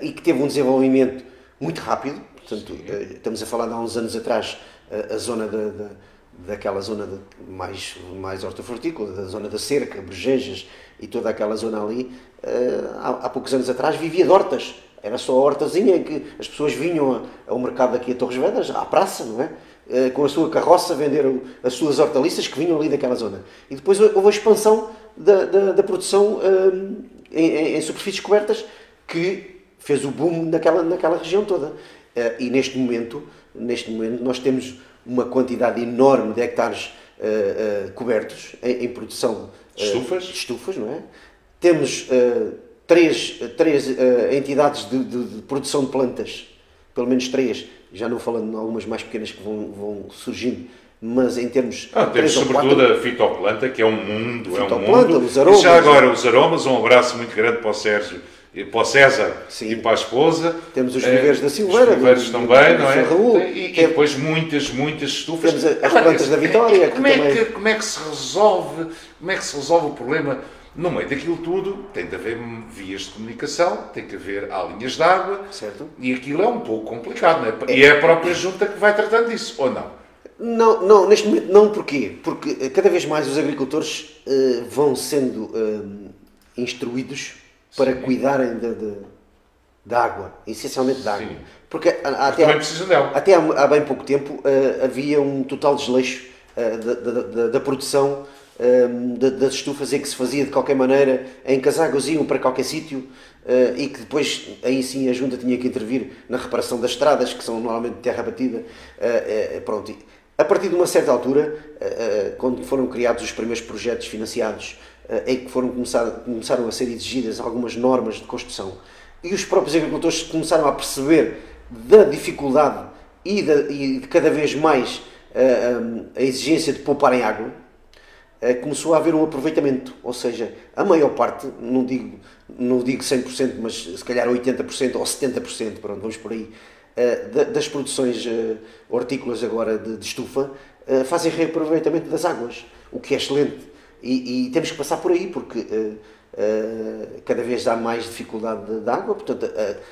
Speaker 2: e que teve um desenvolvimento muito rápido. Portanto, estamos a falar de há uns anos atrás, a zona daquela zona mais hortofrutícola, da zona da Cerca, Bergejas e toda aquela zona ali, há poucos anos atrás vivia de hortas. Era só a hortazinha em que as pessoas vinham ao mercado aqui a Torres Vedras, à praça, não é? Com a sua carroça, vender as suas hortaliças que vinham ali daquela zona. E depois houve a expansão da produção em superfícies cobertas, que fez o boom naquela região toda. E neste momento nós temos uma quantidade enorme de hectares cobertos em produção de estufas, não é? Temos três entidades de produção de plantas, pelo menos 3, já não falando de algumas mais pequenas que vão surgindo, mas em termos...
Speaker 1: temos sobretudo a fitoplanta, que é um mundo,
Speaker 2: os aromas,
Speaker 1: e já agora os aromas, um abraço muito grande para o Sérgio, para o César, sim, e para a esposa.
Speaker 2: Temos os viveiros da Silveira,
Speaker 1: os viveiros também, não é? Raul, e depois muitas estufas.
Speaker 2: Temos as plantas da Vitória.
Speaker 1: Como é que se resolve o problema? No meio daquilo tudo, tem de haver vias de comunicação, tem que haver linhas de água,
Speaker 2: certo.
Speaker 1: E aquilo é um pouco complicado, não é? E é a própria junta que vai tratando disso, ou não?
Speaker 2: Não, neste momento não. Porquê? Porque cada vez mais os agricultores vão sendo instruídos para cuidarem da água, essencialmente da água.
Speaker 1: Sim.
Speaker 2: Porque até há bem pouco tempo havia um total desleixo da produção das estufas, em que se fazia de qualquer maneira, em casagos iam para qualquer sítio, e que depois aí sim a junta tinha que intervir na reparação das estradas, que são normalmente de terra batida. Pronto. A partir de uma certa altura, quando foram criados os primeiros projetos financiados, em que começaram a ser exigidas algumas normas de construção, e os próprios agricultores começaram a perceber da dificuldade e de cada vez mais a exigência de poupar em água, começou a haver um aproveitamento, ou seja, a maior parte, não digo 100%, mas se calhar 80% ou 70%, pronto, vamos por aí, das produções hortícolas agora de estufa, fazem reaproveitamento das águas, o que é excelente. E temos que passar por aí, porque cada vez há mais dificuldade de água, portanto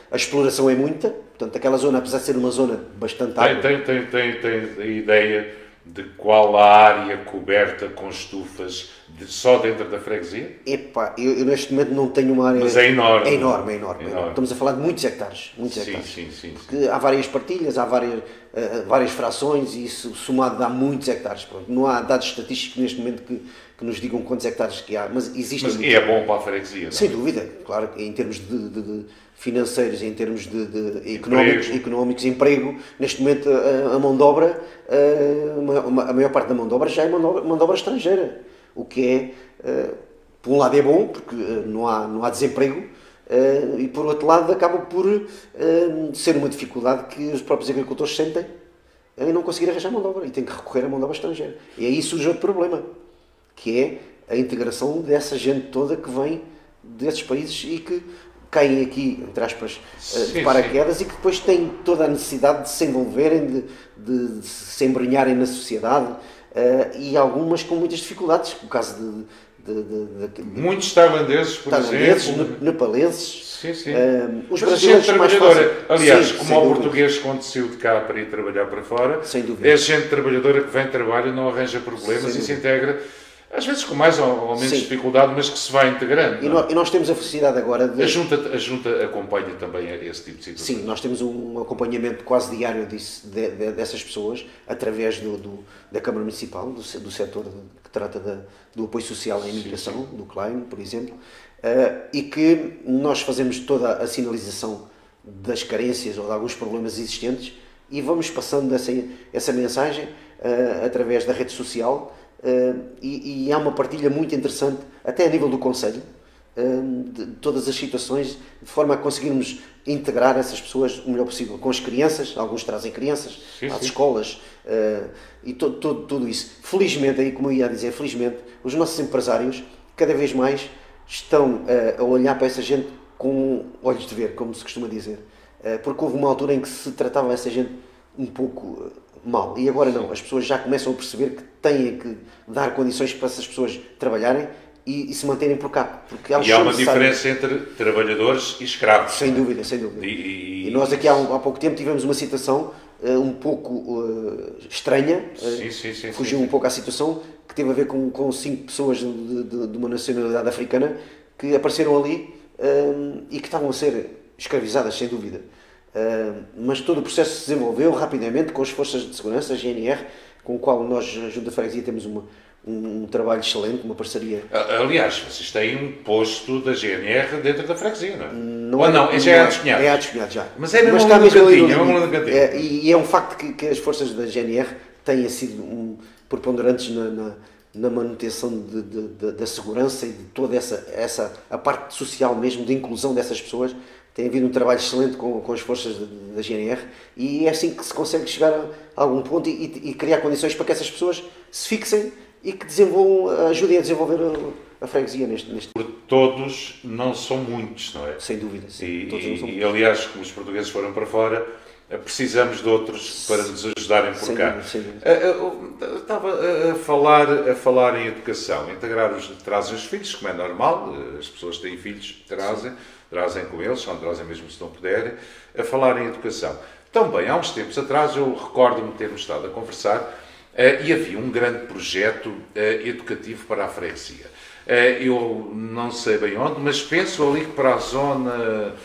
Speaker 2: a exploração é muita, portanto aquela zona, apesar de ser uma zona bastante água...
Speaker 1: Tem a ideia de qual a área coberta com estufas só dentro da freguesia?
Speaker 2: Epá, eu neste momento não tenho uma área...
Speaker 1: Mas é enorme.
Speaker 2: É enorme. Estamos a falar de muitos hectares.
Speaker 1: Sim.
Speaker 2: Porque há várias partilhas, há várias frações e isso somado dá muitos hectares. Pronto. Não há dados estatísticos neste momento que nos digam quantos hectares que há, mas existem...
Speaker 1: Mas é bom para a freguesia, não?
Speaker 2: Sem dúvida, claro, em termos de financeiros, em termos de económicos, emprego, neste momento a mão de obra, a maior parte da mão de obra já é mão de obra estrangeira, o que é, por um lado é bom, porque não há desemprego, e por outro lado acaba por ser uma dificuldade que os próprios agricultores sentem em não conseguir arranjar mão de obra, e têm que recorrer à mão de obra estrangeira. E aí surge outro problema, que é a integração dessa gente toda que vem desses países e que caem aqui, entre aspas, de paraquedas, e que depois têm toda a necessidade de se envolverem, de se embrenharem na sociedade, e algumas com muitas dificuldades, o caso de
Speaker 1: muitos tailandeses, por exemplo,
Speaker 2: nepalenses.
Speaker 1: Sim.
Speaker 2: Os brasileiros mais fáceis.
Speaker 1: Aliás, como o português quando saiu de cá para ir trabalhar para fora, é gente trabalhadora que vem trabalha, não arranja problemas e se integra, às vezes com mais ou menos dificuldade, mas que se vai integrando.
Speaker 2: E nós temos a felicidade agora de...
Speaker 1: A Junta acompanha também esse tipo de situação?
Speaker 2: Sim, nós temos um acompanhamento quase diário dessas pessoas, através da Câmara Municipal, do setor que trata do apoio social à imigração, do Klein, por exemplo, e que nós fazemos toda a sinalização das carências ou de alguns problemas existentes e vamos passando essa mensagem através da rede social. E há uma partilha muito interessante, até a nível do Conselho, de todas as situações, de forma a conseguirmos integrar essas pessoas o melhor possível, com as crianças, alguns trazem crianças às escolas, e tudo isso. Felizmente, aí como eu ia dizer, felizmente, os nossos empresários cada vez mais estão a olhar para essa gente com olhos de ver, como se costuma dizer, porque houve uma altura em que se tratava essa gente um pouco mal, e agora não, as pessoas já começam a perceber que têm que dar condições para essas pessoas trabalharem e se manterem por cá. Porque
Speaker 1: e há uma diferença entre trabalhadores e escravos.
Speaker 2: Sem dúvida. E nós aqui há pouco tempo tivemos uma situação um pouco estranha, fugiu um pouco à situação, que teve a ver com 5 pessoas de uma nacionalidade africana que apareceram ali e que estavam a ser escravizadas, sem dúvida. Mas todo o processo se desenvolveu rapidamente com as forças de segurança, a GNR, com o qual nós, junto da freguesia, temos um trabalho excelente, uma parceria.
Speaker 1: Aliás, vocês têm um posto da GNR dentro da freguesia, não é? Não, já é a Despenhados.
Speaker 2: É a Despenhados, já.
Speaker 1: Mas é mesmo no cantinho,
Speaker 2: E é um facto que as forças da GNR têm sido preponderantes na manutenção da segurança e de toda a parte social mesmo, de inclusão dessas pessoas. Tem havido um trabalho excelente com as forças da GNR e é assim que se consegue chegar a algum ponto e criar condições para que essas pessoas se fixem e que ajudem a desenvolver a freguesia neste.
Speaker 1: Por todos não são muitos, não é?
Speaker 2: Sem dúvida, sim.
Speaker 1: Todos não são muitos. Aliás, como os portugueses foram para fora, precisamos de outros para nos ajudarem por cá. Estava a falar em educação, trazem os filhos, como é normal, as pessoas têm filhos, trazem com eles, não trazem mesmo se não puderem, a falar em educação. Também, há uns tempos atrás, eu recordo-me termos estado a conversar e havia um grande projeto educativo para a freguesia. Eu não sei bem onde, mas penso ali que para a zona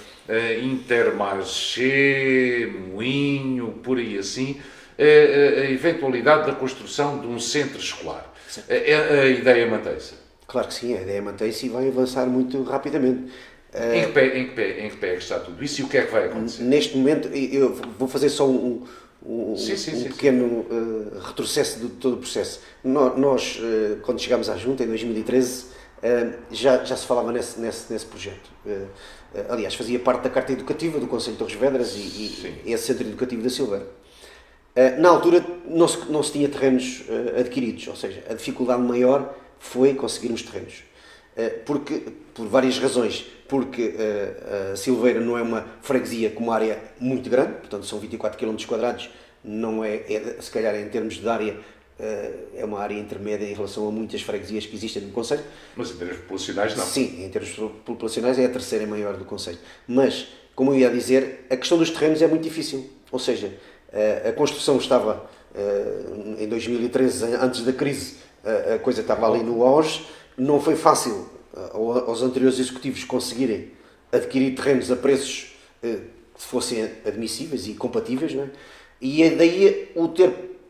Speaker 1: Intermarché, Moinho, por aí assim, a eventualidade da construção de um centro escolar. A ideia mantém-se?
Speaker 2: Claro que sim, a ideia mantém-se e vai avançar muito rapidamente.
Speaker 1: Em que pé está tudo isso e o que é que vai acontecer?
Speaker 2: Neste momento, eu vou fazer só um pequeno retrocesso de todo o processo. Nós, quando chegámos à Junta, em 2013, já se falava nesse projeto. Aliás, fazia parte da Carta Educativa do Conselho de Torres Vedras e esse Centro Educativo da Silveira. Na altura não se tinha terrenos adquiridos, ou seja, a dificuldade maior foi conseguirmos terrenos. Por várias razões. Porque a Silveira não é uma freguesia com uma área muito grande, portanto são 24 km², não se calhar em termos de área é uma área intermédia em relação a muitas freguesias que existem no concelho.
Speaker 1: Mas em termos populacionais não.
Speaker 2: Sim, em termos populacionais é a terceira maior do concelho. Mas, como eu ia dizer, a questão dos terrenos é muito difícil. Ou seja, a construção estava em 2013, antes da crise, a coisa estava ali no auge, não foi fácil aos anteriores executivos conseguirem adquirir terrenos a preços que fossem admissíveis e compatíveis, não é? E daí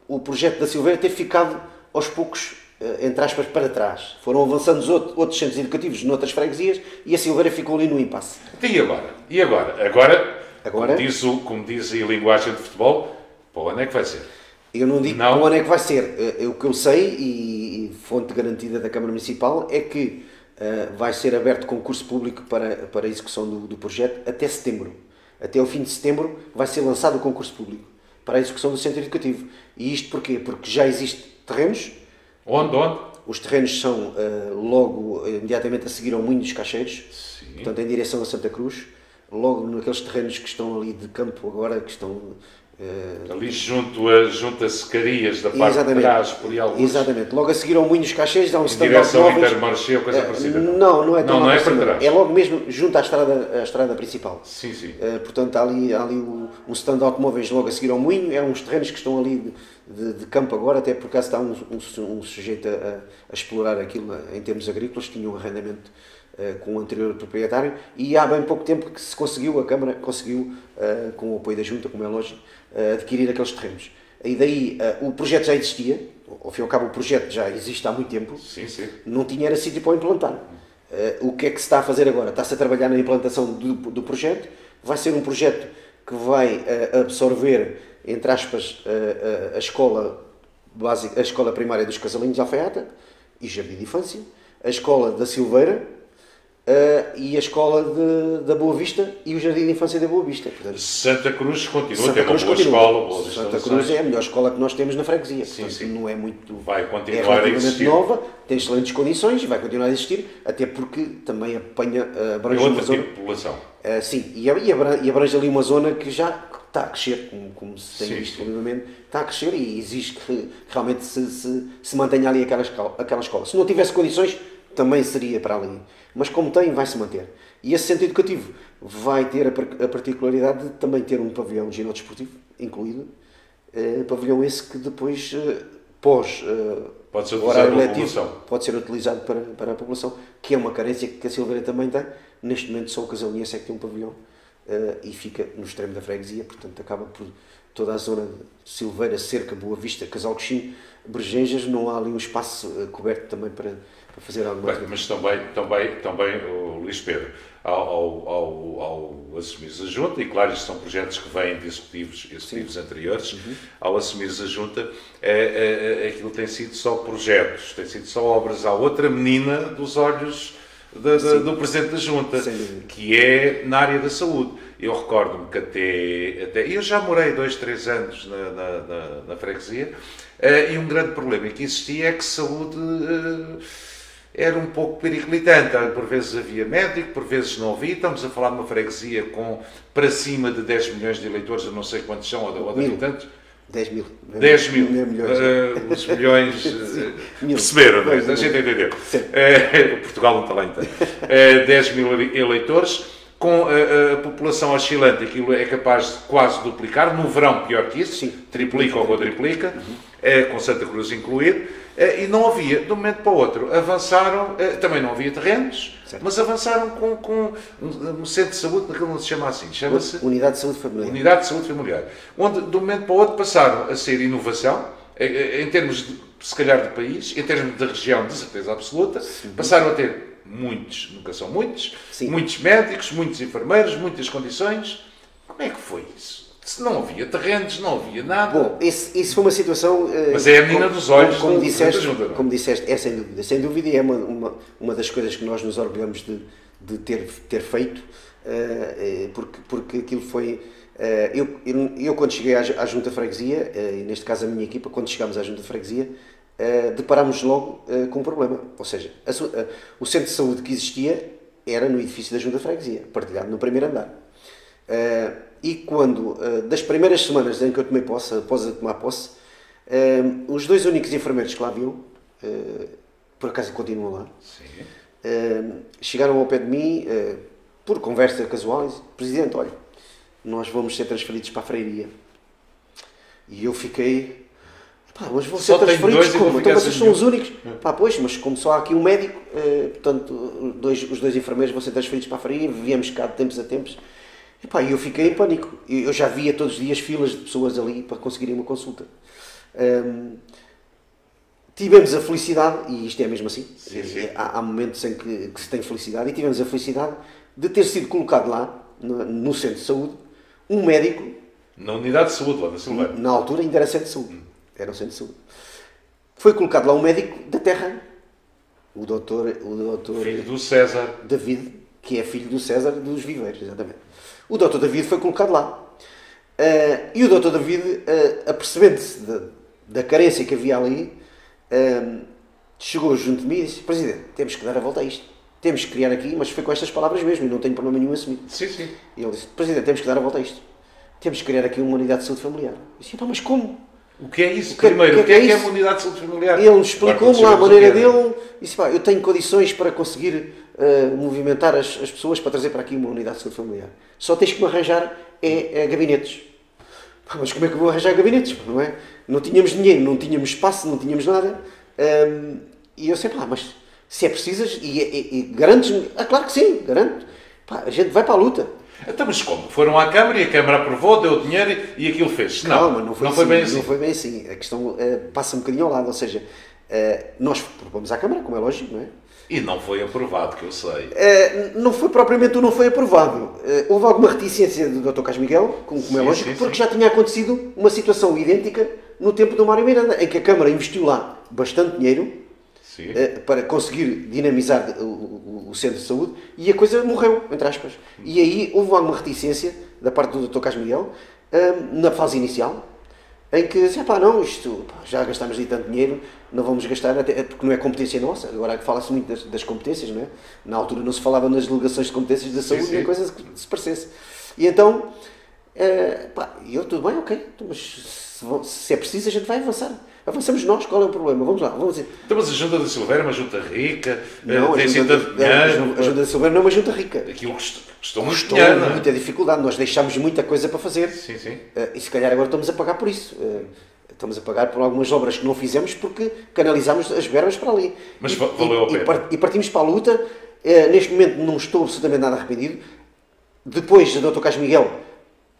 Speaker 2: o projeto da Silveira ter ficado aos poucos, entre aspas, para trás. Foram avançando outros centros educativos noutras freguesias e a Silveira ficou ali no impasse.
Speaker 1: E agora? Agora, como diz a linguagem de futebol, para onde é que vai ser?
Speaker 2: Eu não digo para onde é que vai ser. O que eu sei, e fonte garantida da Câmara Municipal, é que vai ser aberto concurso público para a execução do projeto até setembro. Até ao fim de setembro vai ser lançado o concurso público para a execução do centro educativo. E isto porquê? Porque já existem terrenos.
Speaker 1: Onde?
Speaker 2: Os terrenos são logo, imediatamente a seguir ao Moinho dos Caixeiros,
Speaker 1: sim.
Speaker 2: Portanto em direção a Santa Cruz, logo naqueles terrenos que estão ali de campo agora, que estão...
Speaker 1: ali junto a Secarias, da parte de trás, por aí alguns.
Speaker 2: Exatamente, logo a seguir ao Moinho dos Caixeiros, há um stand-up
Speaker 1: móveis. Em direção ao Intermarché ou coisa parecida?
Speaker 2: Não é tão
Speaker 1: não é para trás.
Speaker 2: É logo mesmo junto à estrada principal.
Speaker 1: Sim.
Speaker 2: Portanto, há ali um stand de automóveis logo a seguir ao Moinho, é uns terrenos que estão ali de campo agora, até por acaso está um sujeito a explorar aquilo em termos agrícolas, tinha um arrendamento com o anterior proprietário, e há bem pouco tempo que se conseguiu, a Câmara conseguiu, com o apoio da Junta, como é lógico, adquirir aqueles terrenos. E daí o projeto já existia, ao fim e ao cabo o projeto já existe há muito tempo,
Speaker 1: sim.
Speaker 2: Não tinha era sítio para o implantar. O que é que se está a fazer agora? Está-se a trabalhar na implantação do projeto, vai ser um projeto que vai absorver, entre aspas, a escola básica, a escola primária dos Casalinhos de Alfaiata e Jardim de Infância, a escola da Silveira, e a escola da Boa Vista e o Jardim de Infância da Boa Vista. Portanto,
Speaker 1: Santa Cruz continua a ter uma boa escola.
Speaker 2: Santa Cruz é a melhor escola que nós temos na freguesia.
Speaker 1: Portanto, sim.
Speaker 2: Não é muito...
Speaker 1: Vai continuar a existir.
Speaker 2: Nova, tem excelentes condições e vai continuar a existir, até porque também abrange uma zona...
Speaker 1: tipo de população.
Speaker 2: Sim, e abrange ali uma zona que já está a crescer, como se tem visto ultimamente, está a crescer e exige que realmente se mantenha ali aquela escola. Se não tivesse condições, também seria para ali. Mas como tem, vai-se manter. E esse centro educativo vai ter a particularidade de também ter um pavilhão ginásio-desportivo incluído. Pavilhão esse que depois, pós horário letivo, pode ser utilizado para a população, que é uma carência que a Silveira também tem. Neste momento só o Casalinhense é que tem um pavilhão e fica no extremo da freguesia, portanto acaba por toda a zona de Silveira, Cerca, Boa Vista, Casal Coxinho, Bergenjas, não há ali um espaço coberto também para fazer alguma coisa.
Speaker 1: Mas também o Luís Pedro, ao assumires a Junta, e claro, isto são projetos que vêm de executivos anteriores, ao assumires a Junta, aquilo tem sido só projetos, tem sido só obras. Há outra menina dos olhos do Presidente da Junta, que é na área da saúde. Eu recordo-me que até eu já morei 2-3 anos na freguesia, e um grande problema que existia é que saúde era um pouco periclitante. Por vezes havia médico, por vezes não havia. Estamos a falar de uma freguesia com para cima de 10 milhões de eleitores, eu não sei quantos são, ou de habitantes.
Speaker 2: 10 mil.
Speaker 1: 10 mil. Os milhões perceberam, não é? A gente entendeu. Portugal não está lá então. 10 mil eleitores, com a população oscilante, aquilo é capaz de quase duplicar. No verão, pior que isso, triplica ou quadriplica, com Santa Cruz incluído. E não havia, de um momento para o outro, avançaram, também não havia terrenos, mas avançaram com um centro de saúde, naquilo não se chama assim, chama-se...
Speaker 2: Unidade de Saúde Familiar.
Speaker 1: Unidade de Saúde Familiar. Onde, de um momento para o outro, passaram a ser inovação, em termos, se calhar, de país, em termos de região, de certeza absoluta, passaram a ter muitos, nunca são muitos, muitos médicos, muitos enfermeiros, muitas condições. Como é que foi isso? Se não havia terrenos, não havia nada.
Speaker 2: Bom, isso foi uma situação...
Speaker 1: Mas é a menina dos olhos
Speaker 2: como disseste, é sem dúvida. Sem dúvida, e é uma das coisas que nós nos orgulhamos de ter feito, porque aquilo foi Eu quando cheguei à Junta de Freguesia, e neste caso a minha equipa, quando chegámos à Junta de Freguesia, deparámos logo com um problema. Ou seja, o centro de saúde que existia era no edifício da Junta de Freguesia, partilhado no primeiro andar. E quando, das primeiras semanas em que eu tomei posse, após tomar posse, os 2 únicos enfermeiros que lá viam, por acaso continuam lá, chegaram ao pé de mim, por conversa casual, e disse: Presidente, olha, nós vamos ser transferidos para a Freiria. E eu fiquei: pá, mas vão ser transferidos como? Então vocês são os únicos? Pá, pois, mas como só há aqui um médico, portanto, os 2 enfermeiros vão ser transferidos para a Freiria, viemos cá de tempos a tempos. E pá, eu fiquei em pânico. Eu já via todos os dias filas de pessoas ali para conseguirem uma consulta. Tivemos a felicidade, e isto é mesmo assim, há momentos em que se tem felicidade, e tivemos a felicidade de ter sido colocado lá, no centro de saúde, um médico...
Speaker 1: Na unidade de saúde, lá da Silveira.
Speaker 2: Na altura ainda era centro de saúde. Era um centro de saúde. Foi colocado lá um médico da terra, o doutor...
Speaker 1: Filho do César.
Speaker 2: David, que é filho do César dos Viveiros, exatamente. O doutor David foi colocado lá. E o doutor David, apercebendo-se da carência que havia ali, chegou junto de mim e disse: Presidente, temos que dar a volta a isto. Temos que criar aqui, mas foi com estas palavras mesmo, e não tenho problema nenhum a assumir.
Speaker 1: Sim, sim.
Speaker 2: E ele disse: Presidente, temos que dar a volta a isto. Temos que criar aqui uma unidade de saúde familiar. Eu disse: mas como?
Speaker 1: O que é isso? Primeiro, o que é uma unidade de saúde familiar?
Speaker 2: Ele explicou-me lá a maneira dele e disse: eu tenho condições para conseguir movimentar as pessoas para trazer para aqui uma unidade de saúde familiar. Só tens que me arranjar gabinetes. Mas como é que eu vou arranjar gabinetes? Não é? Não tínhamos dinheiro, não tínhamos espaço, não tínhamos nada. E eu sei: mas se é precisas e garantes-me? Claro que sim, garanto. A gente vai para a luta.
Speaker 1: Então, mas como? Foram à Câmara e a Câmara aprovou, deu dinheiro e aquilo fez.
Speaker 2: Calma, não foi assim, bem assim. Não foi bem assim. A questão passa um bocadinho ao lado. Ou seja, nós propomos à Câmara, como é lógico, não é?
Speaker 1: E não foi aprovado, que eu sei.
Speaker 2: Não foi propriamente não foi aprovado. Houve alguma reticência do Dr. Carlos Miguel, como é lógico, porque já tinha acontecido uma situação idêntica no tempo do Mário Miranda, em que a Câmara investiu lá bastante dinheiro para conseguir dinamizar o centro de saúde, e a coisa morreu, entre aspas. E aí houve alguma reticência da parte do Dr. Carlos Miguel, na fase inicial, em que dizia: não, isto já gastámos de tanto dinheiro, não vamos gastar, até porque não é competência nossa. Agora fala-se muito das competências, não é? Na altura não se falava nas delegações de competências da saúde, nem coisas que se parecesse. E então, eu, tudo bem, ok, mas se é preciso a gente vai avançar. Avançamos nós, qual é o problema? Vamos lá, vamos dizer.
Speaker 1: Então, mas a Junta da Silveira é uma junta rica,
Speaker 2: não,
Speaker 1: tem Junta de dinheiro.
Speaker 2: A Junta da Silveira não é uma junta rica.
Speaker 1: Aquilo custou muito dinheiro.
Speaker 2: Muita dificuldade, nós deixámos muita coisa para fazer.
Speaker 1: Sim, sim.
Speaker 2: E se calhar agora estamos a pagar por isso. Estamos a pagar por algumas obras que não fizemos porque canalizámos as verbas para ali.
Speaker 1: Mas valeu a pena.
Speaker 2: E partimos para a luta. Neste momento não estou absolutamente nada arrependido. Depois, o Dr. Carlos Miguel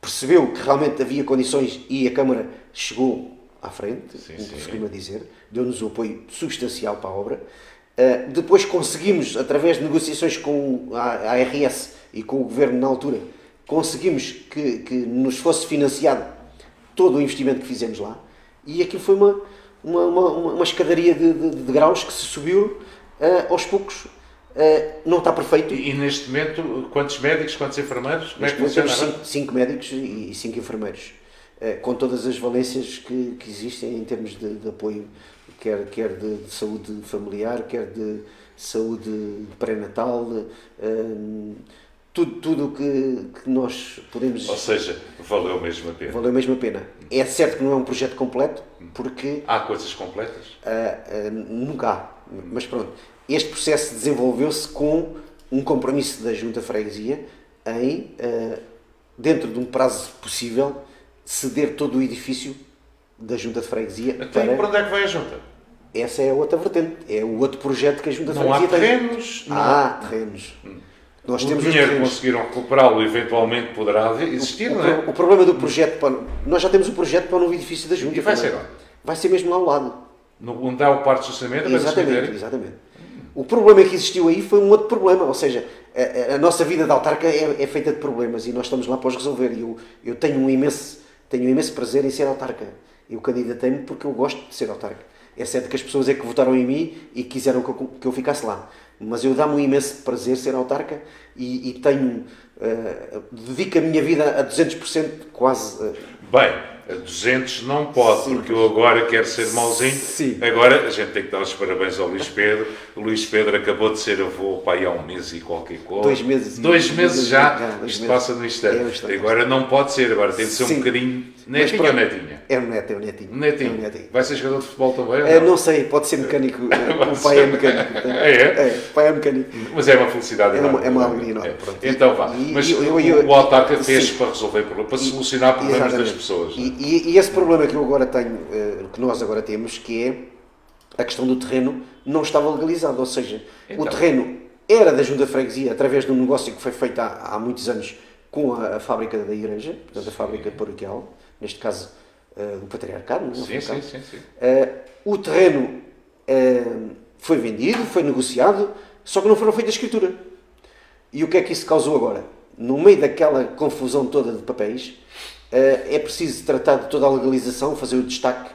Speaker 2: percebeu que realmente havia condições e a Câmara chegou à frente, como se costuma dizer, deu-nos um apoio substancial para a obra. Depois conseguimos, através de negociações com a ARS e com o Governo na altura, conseguimos que nos fosse financiado todo o investimento que fizemos lá, e aquilo foi uma escadaria de graus que se subiu aos poucos. Não está perfeito.
Speaker 1: E neste momento, quantos médicos, quantos enfermeiros?
Speaker 2: Neste momento temos 5 médicos e 5 enfermeiros, com todas as valências que existem em termos de apoio, quer de saúde familiar, quer de saúde pré-natal, tudo o que nós podemos...
Speaker 1: Ou seja, valeu mesmo a pena.
Speaker 2: Valeu mesmo a pena. É certo que não é um projeto completo, porque...
Speaker 1: Há coisas completas?
Speaker 2: Nunca há, mas pronto. Este processo desenvolveu-se com um compromisso da Junta de Freguesia em, dentro de um prazo possível, ceder todo o edifício da Junta de Freguesia.
Speaker 1: Então, para onde é que vai a Junta?
Speaker 2: Essa é a outra vertente. É o outro projeto que a Junta de Freguesia
Speaker 1: tem. Não há terrenos?
Speaker 2: Há terrenos.
Speaker 1: Nós temos o dinheiro que conseguiram recuperá-lo, eventualmente poderá existir, não é?
Speaker 2: O problema do projeto... Nós já temos o projeto para o novo edifício da Junta.
Speaker 1: E vai ser onde?
Speaker 2: Vai ser mesmo lá ao lado.
Speaker 1: Onde há o parque de estacionamento?
Speaker 2: Exatamente. O problema que existiu aí foi um outro problema, ou seja, a nossa vida de autarca é feita de problemas e nós estamos lá para os resolver. E eu tenho um imenso prazer em ser autarca. Eu candidatei-me porque eu gosto de ser autarca. É certo que as pessoas é que votaram em mim e quiseram que eu ficasse lá. Mas eu dá-me um imenso prazer ser autarca e tenho... dedico a minha vida a 200%, quase...
Speaker 1: Bem, a 200 não pode, sim, porque eu agora quero ser mauzinho. Sim. Agora a gente tem que dar os parabéns ao Luís Pedro. O Luís Pedro acabou de ser avô, pai, há um mês e qualquer coisa.
Speaker 2: 2 meses.
Speaker 1: 2 meses já, isto passa no instante. Agora não pode ser, agora tem de ser um bocadinho... Netinho ou netinha?
Speaker 2: É um neto, é um netinho.
Speaker 1: Netinho. Vai ser jogador de futebol também?
Speaker 2: Não sei, pode ser mecânico. O pai é mecânico. O pai é mecânico.
Speaker 1: Mas é uma felicidade enorme.
Speaker 2: É uma alegria enorme.
Speaker 1: Então vá. Mas o autarca fez para resolver problemas, para solucionar problemas das pessoas.
Speaker 2: E esse problema que eu agora tenho, que nós agora temos, que é a questão do terreno, não estava legalizado. Ou seja, o terreno era da Junta de Freguesia, através de um negócio que foi feito há muitos anos com a fábrica da igreja, portanto a fábrica paroquial, neste caso do Patriarcado. Não
Speaker 1: sim.
Speaker 2: O terreno foi vendido, foi negociado, só que não foram feitas a escritura. E o que é que isso causou agora? No meio daquela confusão toda de papéis, é preciso tratar de toda a legalização, fazer o destaque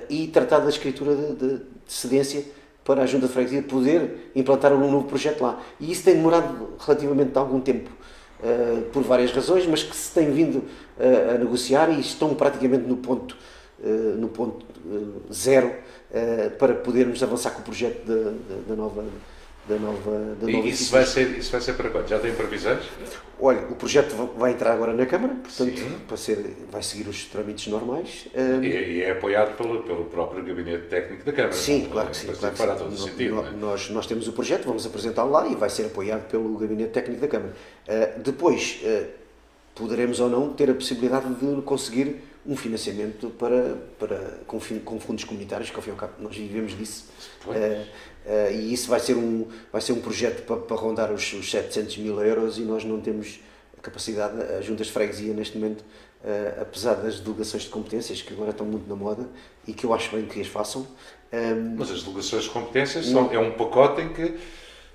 Speaker 2: e tratar da escritura de cedência para a Junta de Freguesia poder implantar um novo projeto lá. E isso tem demorado relativamente algum tempo, por várias razões, mas que se tem vindo a negociar e estão praticamente no ponto zero para podermos avançar com o projeto da nova
Speaker 1: e isso vai ser para quando? Já tem previsões?
Speaker 2: Olha, o projeto vai entrar agora na Câmara, portanto vai seguir os trâmites normais.
Speaker 1: E é apoiado pelo próprio Gabinete Técnico da Câmara.
Speaker 2: Sim, claro que sim. Nós temos o projeto, vamos apresentá-lo lá e vai ser apoiado pelo Gabinete Técnico da Câmara. Depois, poderemos ou não ter a possibilidade de conseguir um financiamento com fundos comunitários, que ao fim e ao cabo nós vivemos disso. E isso vai ser um projeto para rondar os 700 mil euros e nós não temos a capacidade, as juntas de freguesia neste momento, apesar das delegações de competências que agora estão muito na moda e que eu acho bem que as façam.
Speaker 1: Mas as delegações de competências é um pacote em que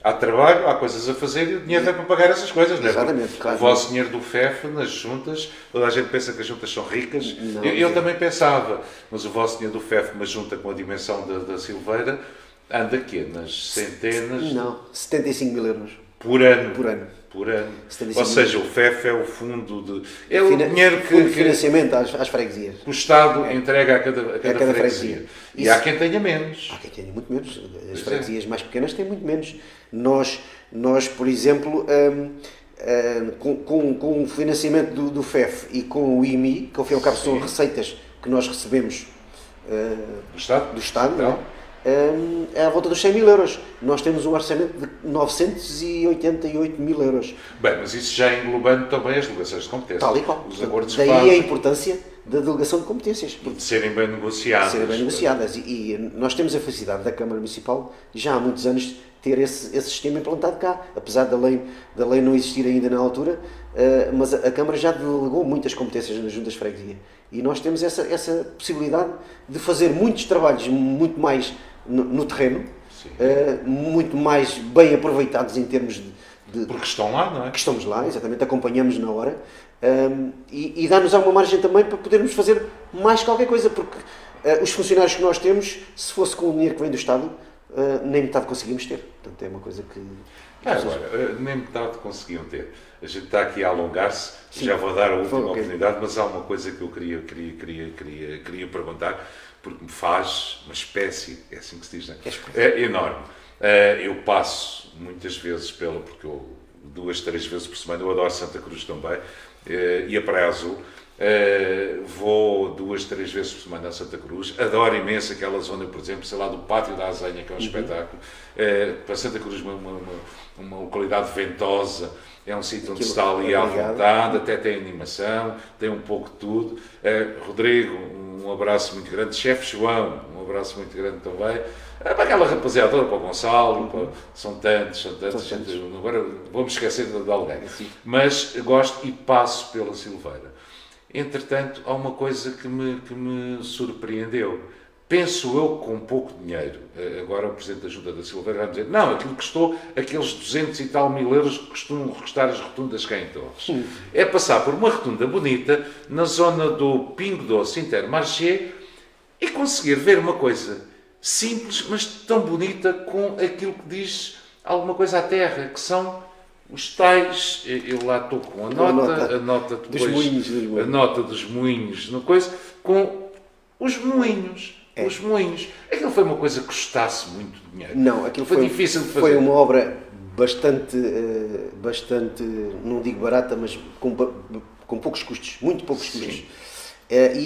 Speaker 1: há trabalho, há coisas a fazer e o dinheiro é para pagar essas coisas, não é?
Speaker 2: Exatamente, claro.
Speaker 1: O vosso dinheiro do FEF nas juntas, toda a gente pensa que as juntas são ricas. Eu também pensava, mas o vosso dinheiro do FEF, uma junta com a dimensão da Silveira, anda aqui nas centenas...
Speaker 2: Não, 75 mil euros.
Speaker 1: Por ano.
Speaker 2: Por ano.
Speaker 1: Ou seja, o FEF é o fundo de... É o dinheiro que...
Speaker 2: Fundo de financiamento às freguesias.
Speaker 1: O Estado entrega a cada freguesia. E há quem tenha menos.
Speaker 2: Há quem tenha muito menos. As freguesias mais pequenas têm muito menos. Nós por exemplo, com o financiamento do FEF e com o IMI, que ao fim e ao cabo são receitas que nós recebemos do Estado, não é? É à volta dos 100 mil euros. Nós temos um orçamento de 988 mil euros.
Speaker 1: Bem, mas isso já englobando também as delegações de competências.
Speaker 2: Tal e qual.
Speaker 1: Os acordos
Speaker 2: daí a importância da delegação de competências.
Speaker 1: De serem bem negociadas.
Speaker 2: De serem bem negociadas. E nós temos a felicidade da Câmara Municipal, já há muitos anos, ter esse sistema implantado cá. Apesar da lei não existir ainda na altura, mas a Câmara já delegou muitas competências nas juntas de freguesia. E nós temos essa possibilidade de fazer muitos trabalhos muito mais no terreno, muito mais bem aproveitados em termos de...
Speaker 1: Porque estão lá, não é?
Speaker 2: Que estamos lá, exatamente, acompanhamos na hora, e dá-nos alguma margem também para podermos fazer mais qualquer coisa, porque os funcionários que nós temos, se fosse com o dinheiro que vem do Estado, nem metade conseguimos ter. Portanto, é uma coisa que...
Speaker 1: Agora, nem metade conseguiam ter. A gente está aqui a alongar-se, já vou dar a última oportunidade, mas há uma coisa que eu queria perguntar, porque me faz uma espécie, é assim que se diz, não é? É enorme. Eu passo muitas vezes porque eu 2, 3 vezes por semana, eu adoro Santa Cruz também, e a Praia Azul. Vou 2, 3 vezes por semana a Santa Cruz, adoro imenso aquela zona, por exemplo, sei lá, do Pátio da Azenha, que é um espetáculo. Para Santa Cruz, uma localidade ventosa, é um sítio onde se está ali à vontade, até tem animação, tem um pouco de tudo. Rodrigo, um abraço muito grande. Chefe João, um abraço muito grande também. Para aquela rapaziada toda, para o Gonçalo, são tantos. Agora vou-me esquecer de alguém. Mas gosto e passo pela Silveira. Entretanto, há uma coisa que me surpreendeu. Penso eu com pouco dinheiro. Agora o Presidente da Junta da Silveira vai dizer, não, aquilo custou aqueles 200 e tal mil euros que costumam recostar as rotundas cá em Torres. É passar por uma rotunda bonita, na zona do Pingo Doce Intermarché, e conseguir ver uma coisa simples, mas tão bonita, com aquilo que diz alguma coisa à terra, que são os tais, eu lá estou com a nota depois,
Speaker 2: dos moinhos.
Speaker 1: A nota dos moinhos, no coisa, com os moinhos. Os moinhos. Aquilo foi uma coisa que custasse muito dinheiro.
Speaker 2: Não, aquilo foi difícil de fazer. Foi uma obra bastante, não digo barata, mas com poucos custos, muito poucos custos.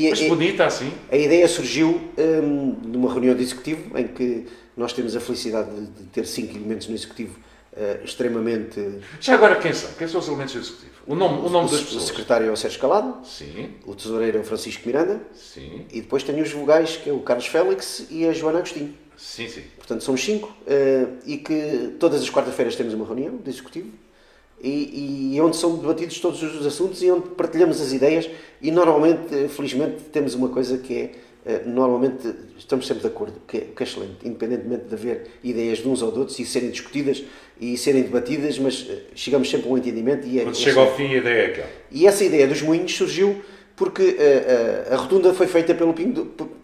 Speaker 1: Mas bonita assim.
Speaker 2: A ideia surgiu numa reunião de executivo, em que nós temos a felicidade de ter 5 elementos no executivo extremamente...
Speaker 1: Já agora quem são? Quem são os elementos do executivo? O nome das pessoas?
Speaker 2: O secretário é o Sérgio Calado.
Speaker 1: Sim.
Speaker 2: O tesoureiro é o Francisco Miranda.
Speaker 1: Sim.
Speaker 2: E depois tenho os vogais, que é o Carlos Félix e a Joana Agostinho.
Speaker 1: Sim, sim.
Speaker 2: Portanto, somos 5 e que todas as quartas-feiras temos uma reunião de executivo e onde são debatidos todos os assuntos e onde partilhamos as ideias e normalmente, felizmente, temos uma coisa que é normalmente estamos sempre de acordo, que é excelente, independentemente de haver ideias de uns ou de outros e serem discutidas e serem debatidas, mas chegamos sempre a um entendimento.
Speaker 1: Quando chega ao fim, a ideia é aquela.
Speaker 2: E essa ideia dos moinhos surgiu porque a rotunda foi feita para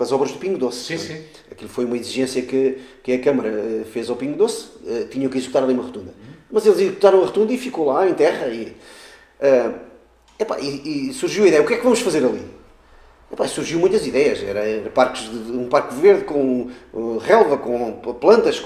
Speaker 2: as obras do Pingo Doce.
Speaker 1: Sim, sim.
Speaker 2: Aquilo foi uma exigência que a Câmara fez ao Pingo Doce, tinham que executar ali uma rotunda. Mas eles executaram a rotunda e ficou lá em terra e surgiu a ideia, o que é que vamos fazer ali? Surgiu muitas ideias, era um parque verde com relva, com plantas,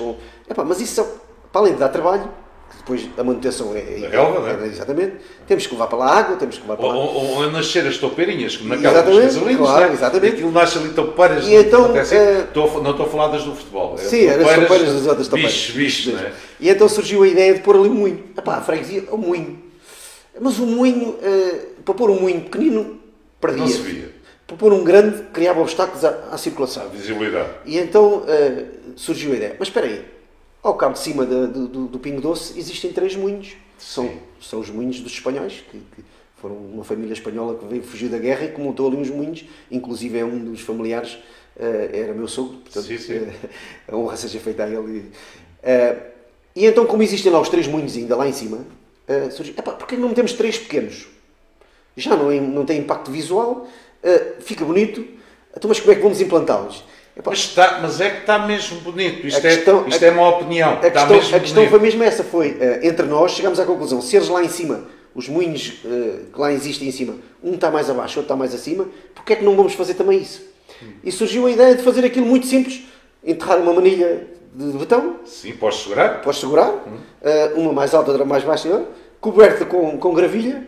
Speaker 2: mas isso, para além de dar trabalho, depois a manutenção
Speaker 1: a relva, não é?
Speaker 2: Exatamente, temos que levar para lá água, temos que levar para lá...
Speaker 1: Ou nascer as toupeirinhas, como naquelas gasolinhas,
Speaker 2: claro, exatamente.
Speaker 1: Aquilo nasce ali toupeiras,
Speaker 2: e então,
Speaker 1: não estou a falar das do futebol.
Speaker 2: Sim, as toupeiras das outras toupeiras.
Speaker 1: Bicho, não é?
Speaker 2: E então surgiu a ideia de pôr ali um moinho. A freguesia, o moinho. Mas o moinho, para pôr um moinho pequenino, perdia.
Speaker 1: Não se via.
Speaker 2: Para pôr um grande, criava obstáculos à circulação.
Speaker 1: À visibilidade.
Speaker 2: E então surgiu a ideia. Mas espera aí, ao cabo de cima do Pingo Doce existem 3 moinhos. São os moinhos dos espanhóis, que foram uma família espanhola que veio fugir da guerra e que montou ali uns moinhos. Inclusive é um dos familiares, era meu sogro, portanto a honra seja feita a ele. E então, como existem lá os 3 moinhos ainda lá em cima, surgiu, porque não temos 3 pequenos? Já não tem impacto visual, fica bonito, então, mas como é que vamos implantá-los?
Speaker 1: Mas é que está mesmo bonito, isto é uma opinião.
Speaker 2: A questão foi mesmo essa, entre nós chegámos à conclusão, se eles lá em cima, os moinhos que lá existem em cima, um está mais abaixo, outro está mais acima, porque é que não vamos fazer também isso? E surgiu a ideia de fazer aquilo muito simples, enterrar uma manilha de betão.
Speaker 1: Sim, podes segurar.
Speaker 2: Podes segurar, uma mais alta, outra mais baixa, coberta com gravilha,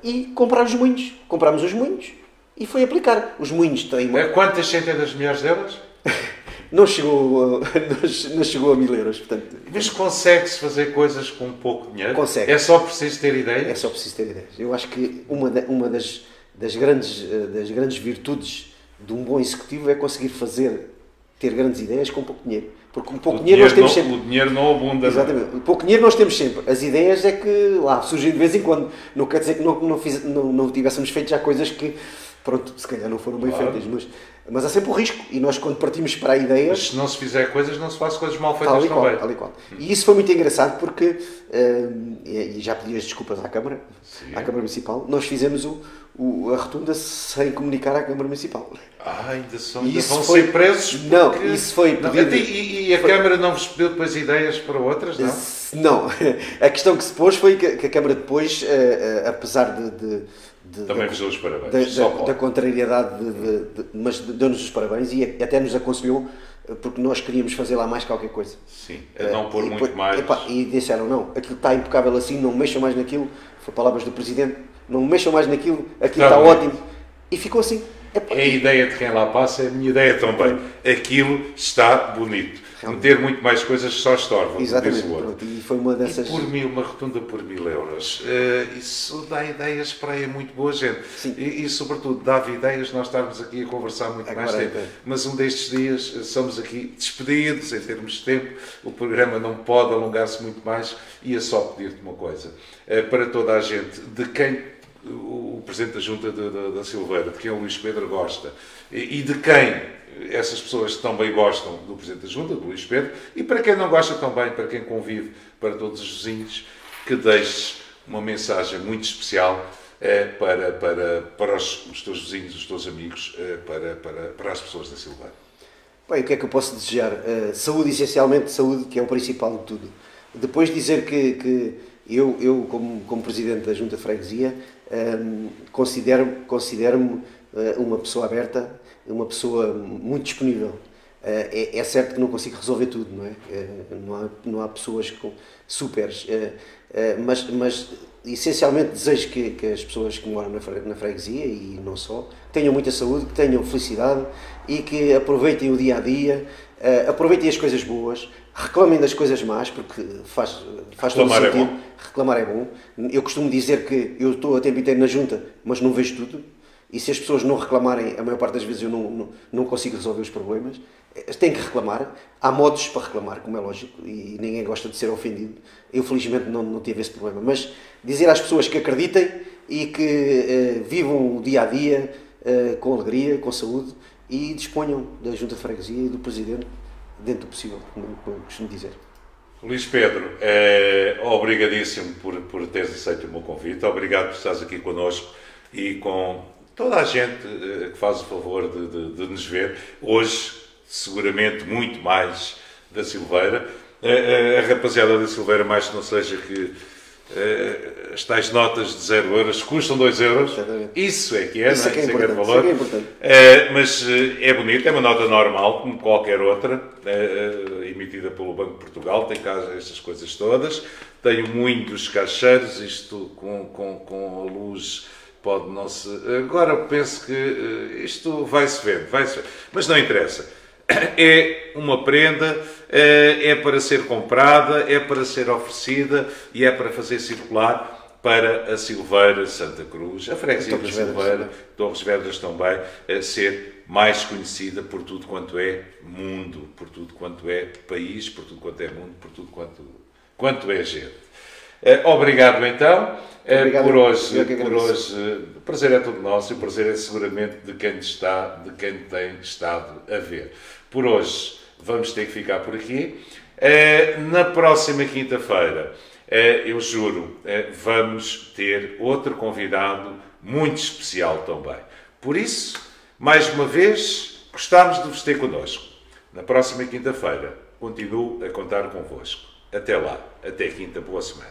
Speaker 2: e comprar os moinhos. Comprámos os moinhos e foi aplicar. Os moinhos têm...
Speaker 1: Quantas centenas de milhares de euros?
Speaker 2: Não chegou a 1000 euros, portanto...
Speaker 1: Mas consegue-se fazer coisas com pouco dinheiro?
Speaker 2: Consegue.
Speaker 1: É só preciso ter ideias?
Speaker 2: É só preciso ter ideias. Eu acho que uma das grandes virtudes de um bom executivo é conseguir ter grandes ideias com pouco dinheiro. Porque com pouco dinheiro nós temos sempre...
Speaker 1: O dinheiro não abunda.
Speaker 2: Exatamente. Pouco dinheiro nós temos sempre. As ideias é que lá surgem de vez em quando. Não quer dizer que não tivéssemos feito já coisas que, pronto, se calhar não foram bem feitas, mas há sempre o risco. E nós, quando partimos para a ideia...
Speaker 1: Mas se não se fizer coisas, não se faz coisas mal feitas também.
Speaker 2: Tal e qual. E isso foi muito engraçado porque, e já pedi as desculpas à Câmara Municipal, nós fizemos a rotunda sem comunicar à Câmara Municipal.
Speaker 1: Ainda vão ser presos? Porque...
Speaker 2: Não, isso foi pedido...
Speaker 1: E a Câmara não vos pediu depois ideias para outras, não?
Speaker 2: Não. A questão que se pôs foi que a Câmara depois, apesar
Speaker 1: também vos deu os parabéns.
Speaker 2: Da contrariedade, mas deu-nos os parabéns e até nos aconselhou, porque nós queríamos fazer lá mais qualquer coisa.
Speaker 1: Sim, não pôr muito mais.
Speaker 2: E disseram, não, aquilo está impecável assim, não mexam mais naquilo. Foi palavras do Presidente, não mexam mais naquilo, aquilo está ótimo. E ficou assim.
Speaker 1: É a ideia de quem lá passa, é a minha ideia também. Aquilo está bonito. Meter muito mais coisas só estorva.
Speaker 2: Exatamente. E foi uma dessas...
Speaker 1: uma rotunda por 1000 euros. Isso dá ideias para aí a muito boa gente. E sobretudo, dava ideias nós estarmos aqui a conversar muito mais tempo. Mas um destes dias somos aqui despedidos em termos de tempo. O programa não pode alongar-se muito mais. Ia só pedir-te uma coisa. Para toda a gente, de quem o Presidente da Junta da Silveira, de quem o Luís Pedro gosta, e de quem essas pessoas também gostam do Presidente da Junta, do Luís Pedro, e para quem não gosta também, para quem convive, para todos os vizinhos, que deixes uma mensagem muito especial para os teus vizinhos, os teus amigos, para as pessoas da Silveira.
Speaker 2: Bem, o que é que eu posso desejar? Saúde, essencialmente saúde, que é o principal de tudo. Depois dizer que eu como Presidente da Junta de Freguesia, considero-me uma pessoa aberta, uma pessoa muito disponível. É certo que não consigo resolver tudo, não é? Não há pessoas superes, mas essencialmente desejo que as pessoas que moram na freguesia, e não só, tenham muita saúde, que tenham felicidade e que aproveitem o dia a dia, aproveitem as coisas boas, reclamem das coisas más, porque faz todo sentido. Reclamar é bom. Eu costumo dizer que eu estou a tempo inteiro na junta, mas não vejo tudo. E se as pessoas não reclamarem, a maior parte das vezes eu não consigo resolver os problemas. Têm que reclamar. Há modos para reclamar, como é lógico, e ninguém gosta de ser ofendido. Eu, felizmente, não tive esse problema. Mas dizer às pessoas que acreditem e que vivam o dia a dia com alegria, com saúde, e disponham da Junta de Freguesia e do Presidente dentro do possível, como eu costumo dizer.
Speaker 1: Luís Pedro, obrigadíssimo por teres aceito o meu convite. Obrigado por estares aqui connosco e com toda a gente que faz o favor de nos ver. Hoje, seguramente, muito mais da Silveira. A rapaziada da Silveira, mais que não seja que as tais notas de 0 euros custam 2 euros. Isso é que é,
Speaker 2: isso
Speaker 1: não é?
Speaker 2: Isso é
Speaker 1: valor.
Speaker 2: Importante.
Speaker 1: Mas é bonito, é uma nota normal, como qualquer outra, emitida pelo Banco de Portugal, tem cá estas coisas todas. Tenho muitos caixeiros, isto com a luz pode não se... Agora penso que isto vai-se ver, mas não interessa. É uma prenda, é para ser comprada, é para ser oferecida e é para fazer circular para a Silveira, Santa Cruz, a freguesia da Silveira, Torres Vedras também, ser mais conhecida por tudo quanto é mundo, por tudo quanto é país, por tudo quanto é mundo, por tudo quanto é gente. Obrigado então.
Speaker 2: Obrigado,
Speaker 1: por hoje, o prazer é todo nosso e o prazer é seguramente de quem tem estado a ver. Por hoje vamos ter que ficar por aqui. Na próxima quinta-feira, eu juro, vamos ter outro convidado muito especial também. Por isso, mais uma vez, gostamos de vos ter connosco. Na próxima quinta-feira, continuo a contar convosco. Até lá, até quinta, boa semana.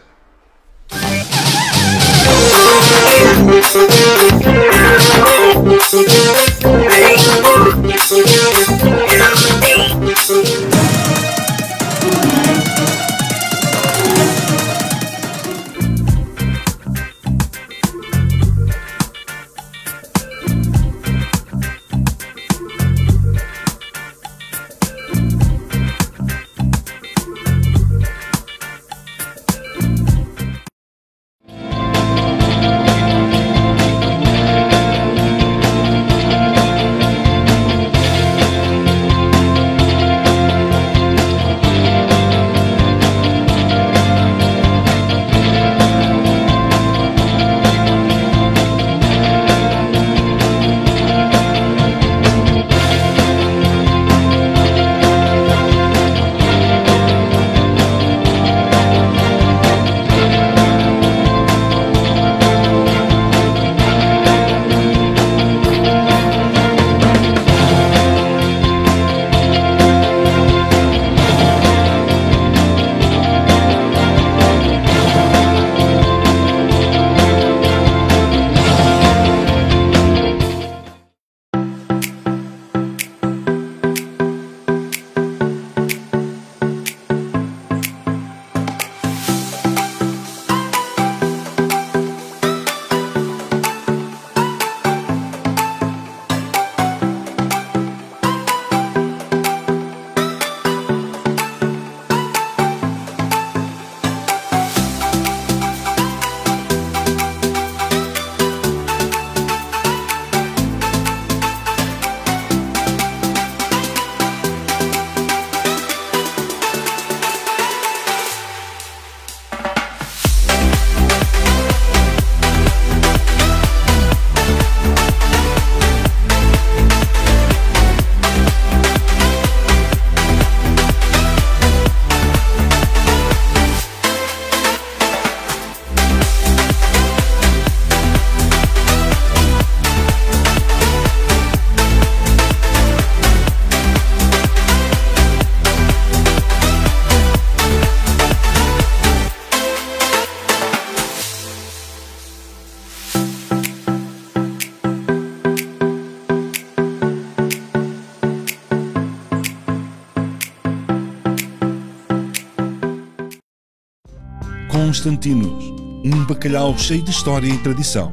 Speaker 3: Constantinos, um bacalhau cheio de história e tradição.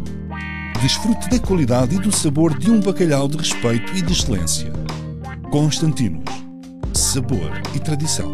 Speaker 3: Desfrute da qualidade e do sabor de um bacalhau de respeito e de excelência. Constantinos, sabor e tradição.